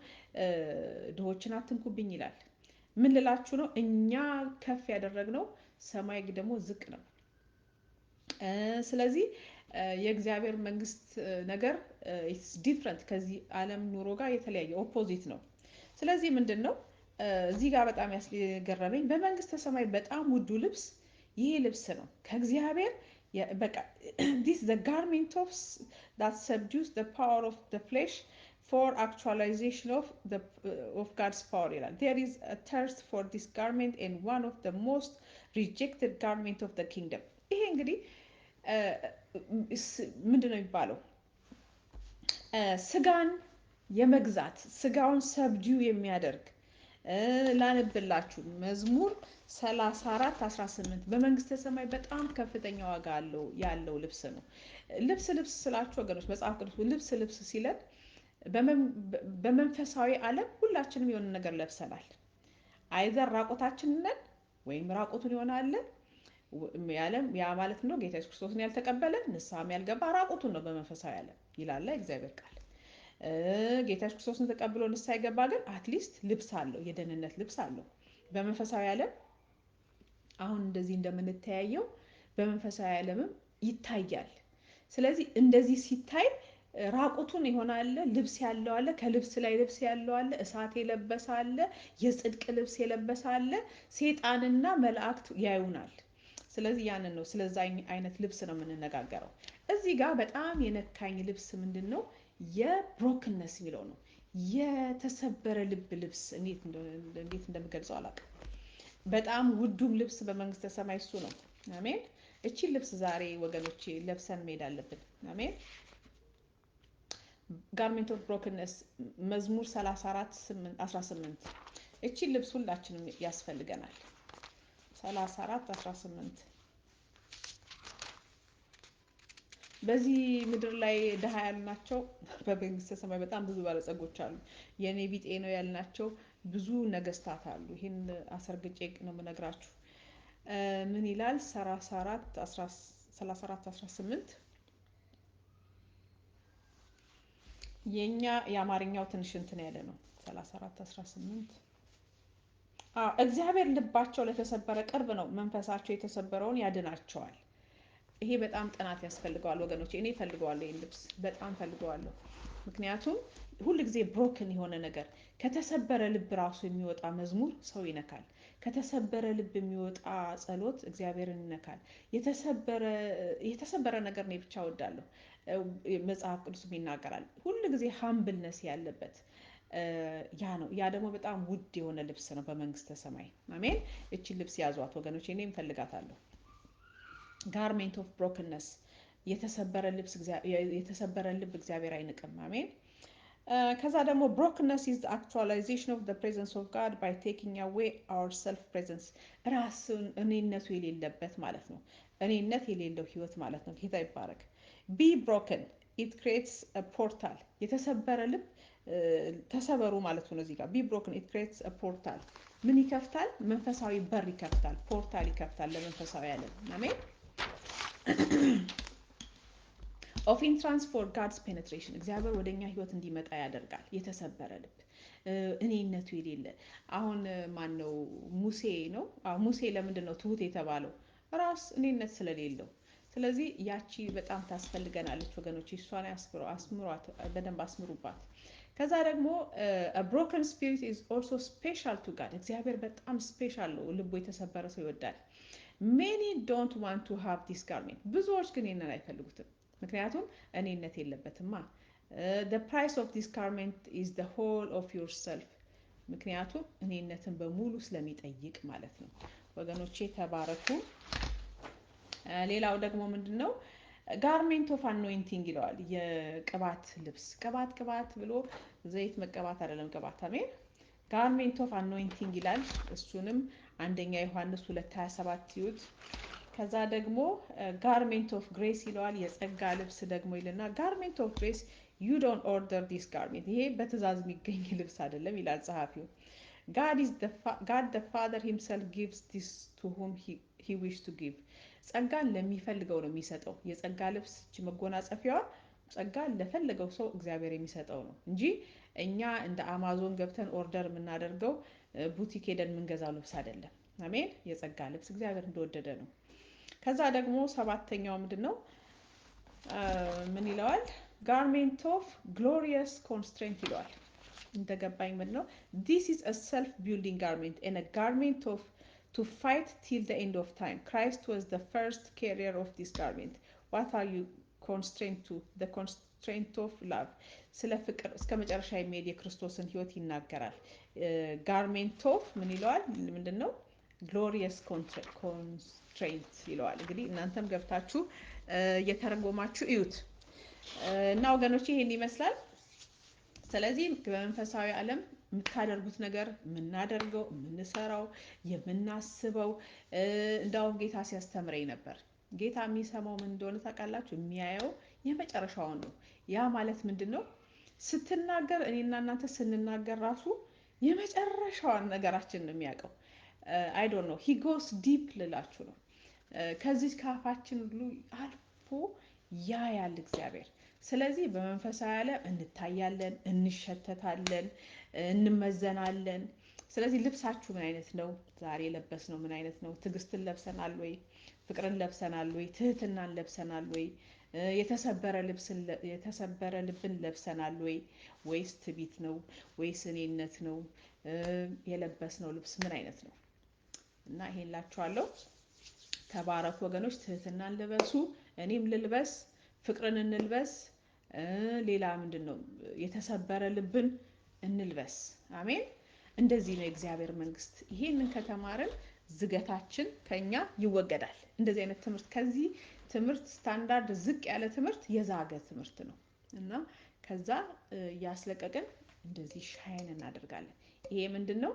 ድሆችን አትንኩብኝ ይላል። ምን ልላችሁ ነው? እኛ ከፍ ያደረግነው ሰማይ ደግሞ ዝቅ ነው። ስለዚህ የእግዚአብሔር መንግስት ነገር ኢትስ ዲፍረንት፣ ከዚህ ዓለም ኑሮ ጋር የተለያየ ኦፖዚት ነው። ስለዚህ ምንድን ነው እዚህ ጋር በጣም ያስገረመኝ በመንግስተ ሰማይ በጣም ውዱ ልብስ ይሄ ልብስ ነው ከእግዚአብሔር። በቃ this the garment of that subdues the power of the flesh for actualization of God's power ይላል። There is a thirst for this garment and one of the most rejected garment of the kingdom። ይሄ እንግዲህ ምንድን ነው የሚባለው? ስጋን የመግዛት ስጋውን ሰብዲው የሚያደርግ ላንብላችሁ መዝሙር 34:18 በመንግስተ ሰማይ በጣም ከፍተኛ ዋጋ ያለው ልብስ ነው። ልብስ ስላችሁ ወገኖች መጽሐፍ ቅዱስ ልብስ ሲለን በመንፈሳዊ ዓለም ሁላችንም የሆነ ነገር ለብሰናል። አይዘር ራቆታችንን ነን ወይም ራቆቱን ይሆናል። ያ ማለት ነው ጌታ ኢየሱስ ክርስቶስን ያልተቀበለ ንስሐም ያልገባ ራቆቱን ነው በመንፈሳዊ ዓለም ይላል እግዚአብሔር ቃል። ጌታ ኢየሱስ ክርስቶስን ተቀብሎ ንስሐ የገባ ግን አትሊስት ልብስ አለው፣ የደህንነት ልብስ አለው። በመንፈሳዊ ዓለም አሁን እንደዚህ እንደምንተያየው በመንፈሳዊ ዓለምም ይታያል። ስለዚህ እንደዚህ ሲታይ ራቁቱን ይሆናል፣ ልብስ ያለው አለ፣ ከልብስ ላይ ልብስ ያለው አለ፣ እሳት የለበሰ አለ፣ የጽድቅ ልብስ የለበሰ አለ። ሰይጣንና መላእክት ያዩናል። ስለዚህ ያንን ነው፣ ስለዛ አይነት ልብስ ነው የምንነጋገረው። እዚህ ጋር በጣም የነካኝ ልብስ ምንድን ነው? የብሮክነስ የሚለው ነው። የተሰበረ ልብ ልብስ እንዴት እንደምገልጸው አላውቅም። በጣም ውዱም ልብስ በመንግስተ ሰማይ እሱ ነው። አሜን። እቺን ልብስ ዛሬ ወገኖቼ ለብሰን መሄድ አለብን። አሜን። ጋርሜንት ኦፍ ብሮክነስ መዝሙር 34:18 እቺን ልብስ ሁላችንም ያስፈልገናል። 34:18 በዚህ ምድር ላይ ድሃ ያልናቸው በመንግስተ ሰማይ በጣም ብዙ ባለጸጎች አሉ። የኔ ቢጤ ነው ያልናቸው ብዙ ነገስታት አሉ። ይሄን አሰርግጬ ነው የምነግራችሁ። ምን ይላል? 34:18 የኛ የአማርኛው ትንሽ እንትን ያለ ነው። 34:18 እግዚአብሔር ልባቸው ለተሰበረ ቅርብ ነው፣ መንፈሳቸው የተሰበረውን ያድናቸዋል። ይሄ በጣም ጥናት ያስፈልገዋል ወገኖች። እኔ ፈልገዋለሁ፣ ይሄን ልብስ በጣም ፈልገዋለሁ። ምክንያቱም ሁል ጊዜ ብሮክን የሆነ ነገር ከተሰበረ ልብ ራሱ የሚወጣ መዝሙር ሰው ይነካል። ከተሰበረ ልብ የሚወጣ ጸሎት እግዚአብሔርን ይነካል። የተሰበረ ነገር ነው ብቻ እወዳለሁ። መጽሐፍ ቅዱስም ይናገራል ሁል ጊዜ ሃምብልነስ ያለበት ያ ነው። ያ ደግሞ በጣም ውድ የሆነ ልብስ ነው በመንግስተ ሰማይ። አሜን። እቺን ልብስ ያዟት ወገኖች፣ እኔም ፈልጋታለሁ። ጋርሜንት ኦፍ ብሮክንነስ፣ የተሰበረ ልብ እግዚአብሔር አይንቅም። አሜን። ከዛ ደግሞ ብሮክንነስ ኢዝ አክቹዋላይዜሽን ኦፍ ዘ ፕሬዘንስ ኦፍ ጋድ ባይ ቴኪንግ አዌይ አወር ሰልፍ ፕሬዘንስ፣ ራስን እኔነቱ የሌለበት ማለት ነው። እኔነት የሌለው ህይወት ማለት ነው። ጌታ ይባረክ። ቢ ብሮክን ኢት ክሬትስ ፖርታል፣ የተሰበረ ልብ ተሰበሩ ማለት ነው። እዚህ ጋር ቢ ብሮክን ኢት ክሬትስ ፖርታል፣ ምን ይከፍታል? መንፈሳዊ በር ይከፍታል፣ ፖርታል ይከፍታል ለመንፈሳዊ ዓለም። አሜን። ኦፍ ኢንትራንስ ፎር ጋድስ ፔኔትሬሽን፣ እግዚአብሔር ወደኛ ህይወት እንዲመጣ ያደርጋል። የተሰበረ ልብ እኔነቱ የሌለ አሁን ማን ነው? ሙሴ ነው። ሙሴ ለምንድን ነው ትሁት የተባለው? ራስ እኔነት ስለሌለው። ስለዚህ ያቺ በጣም ታስፈልገናለች ወገኖች። እሷን አስምሯት፣ በደንብ አስምሩባት። ከዛ ደግሞ ብሮከን ስፒሪት ኢዝ ኦልሶ ስፔሻል ቱ ጋድ፣ እግዚአብሔር በጣም ስፔሻል ነው። ልቡ የተሰበረ ሰው ይወዳል። ሜኒ ዶንት ዋንት ቱ ሃቭ ዲስ ጋርሜንት፣ ብዙዎች ግን ይህንን አይፈልጉትም። ምክንያቱም እኔነት የለበትማ። the price of this garment is the whole of yourself፣ ምክንያቱም እኔነትን በሙሉ ስለሚጠይቅ ማለት ነው። ወገኖቼ ተባረኩ። ሌላው ደግሞ ምንድነው? ጋርሜንት ኦፍ አኖይንቲንግ ይለዋል። የቅባት ልብስ። ቅባት ብሎ ዘይት መቀባት አይደለም ቅባት። አሜን። ጋርሜንት ኦፍ አኖይንቲንግ ይላል። እሱንም አንደኛ ዮሐንስ 2:27 ይዩት። ከዛ ደግሞ ጋርሜንት ኦፍ ግሬስ ይለዋል። የጸጋ ልብስ ደግሞ ይልና ጋርሜንት ኦፍ ግሬስ ዩ ዶንት ኦርደር ዲስ ጋርሜንት፣ ይሄ በትእዛዝ የሚገኝ ልብስ አይደለም ይላል ጸሐፊው። ጋድ the father himself gives this to whom he wish to give፣ ጸጋን ለሚፈልገው ነው የሚሰጠው። የጸጋ ልብስ መጎናጸፊያዋ ጸጋን ለፈለገው ሰው እግዚአብሔር የሚሰጠው ነው እንጂ እኛ እንደ አማዞን ገብተን ኦርደር የምናደርገው ቡቲክ ሄደን የምንገዛው ልብስ አይደለም። አሜን። የጸጋ ልብስ እግዚአብሔር እንደወደደ ነው። ከዛ ደግሞ ሰባተኛው ምንድን ነው? ምን ይለዋል? ጋርሜንት ኦፍ ግሎሪየስ ኮንስትሬንት ይለዋል። እንደገባኝ ምንድን ነው? this is a self building garment and a garment of to fight till the end of time. Christ was the first carrier of this garment. What are you constrained to? The constraint of love። ስለ ፍቅር እስከ መጨረሻ የሚሄድ የክርስቶስን ህይወት ይናገራል። ጋርሜንት ኦፍ ምን ይለዋል? ምንድን ነው? ግሎሪየስ ኮንስትሬንት ይለዋል። እንግዲህ እናንተም ገብታችሁ እየተረጎማችሁ እዩት እና ወገኖቼ ይሄን ይመስላል። ስለዚህ በመንፈሳዊ ዓለም የምታደርጉት ነገር፣ የምናደርገው፣ የምንሰራው፣ የምናስበው እንዳውም ጌታ ሲያስተምረኝ ነበር። ጌታ የሚሰማው ምን እንደሆነ ታውቃላችሁ? የሚያየው የመጨረሻውን ነው። ያ ማለት ምንድን ነው? ስትናገር እኔና እናንተ ስንናገር ራሱ የመጨረሻዋን ነገራችን ነው የሚያውቀው። አይ ዶንት ኖ ሂ ጎስ ዲፕ ልላችሁ ነው። ከዚህ ከአፋችን ሁሉ አልፎ ያያል እግዚአብሔር። ስለዚህ በመንፈሳዊ ዓለም እንታያለን፣ እንሸተታለን፣ እንመዘናለን። ስለዚህ ልብሳችሁ ምን አይነት ነው? ዛሬ የለበስነው ምን አይነት ነው? ትዕግስትን ለብሰናል ወይ? ፍቅርን ለብሰናል ወይ? ትህትናን ለብሰናል ወይ? የተሰበረ ልብን ለብሰናል ወይ? ወይስ ትዕቢት ነው? ወይስ እኔነት ነው? የለበስነው ልብስ ምን አይነት ነው? እና ይሄን ላችኋለሁ። ተባረኩ ወገኖች። ትህትናን ልበሱ፣ እኔም ልልበስ፣ ፍቅርን እንልበስ። ሌላ ምንድን ነው? የተሰበረ ልብን እንልበስ። አሜን። እንደዚህ ነው የእግዚአብሔር መንግስት። ይሄንን ከተማርን ዝገታችን ከኛ ይወገዳል። እንደዚህ አይነት ትምህርት፣ ከዚህ ትምህርት ስታንዳርድ ዝቅ ያለ ትምህርት የዛገ ትምህርት ነው እና ከዛ ያስለቀቅን እንደዚህ ሻይን እናደርጋለን። ይሄ ምንድን ነው?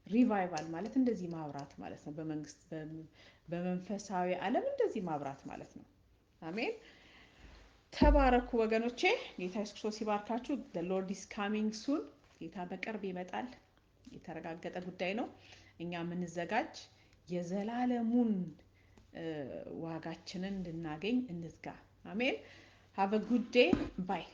ሪቫይቫል ማለት እንደዚህ ማብራት ማለት ነው። በመንግስት በመንፈሳዊ ዓለም እንደዚህ ማብራት ማለት ነው። አሜን። ተባረኩ ወገኖቼ። ጌታ ኢየሱስ ክርስቶስ ይባርካችሁ። the lord is coming soon። ጌታ በቅርብ ይመጣል። የተረጋገጠ ጉዳይ ነው። እኛ የምንዘጋጅ የዘላለሙን ዋጋችንን እንድናገኝ እንትጋ። አሜን። have a good day. bye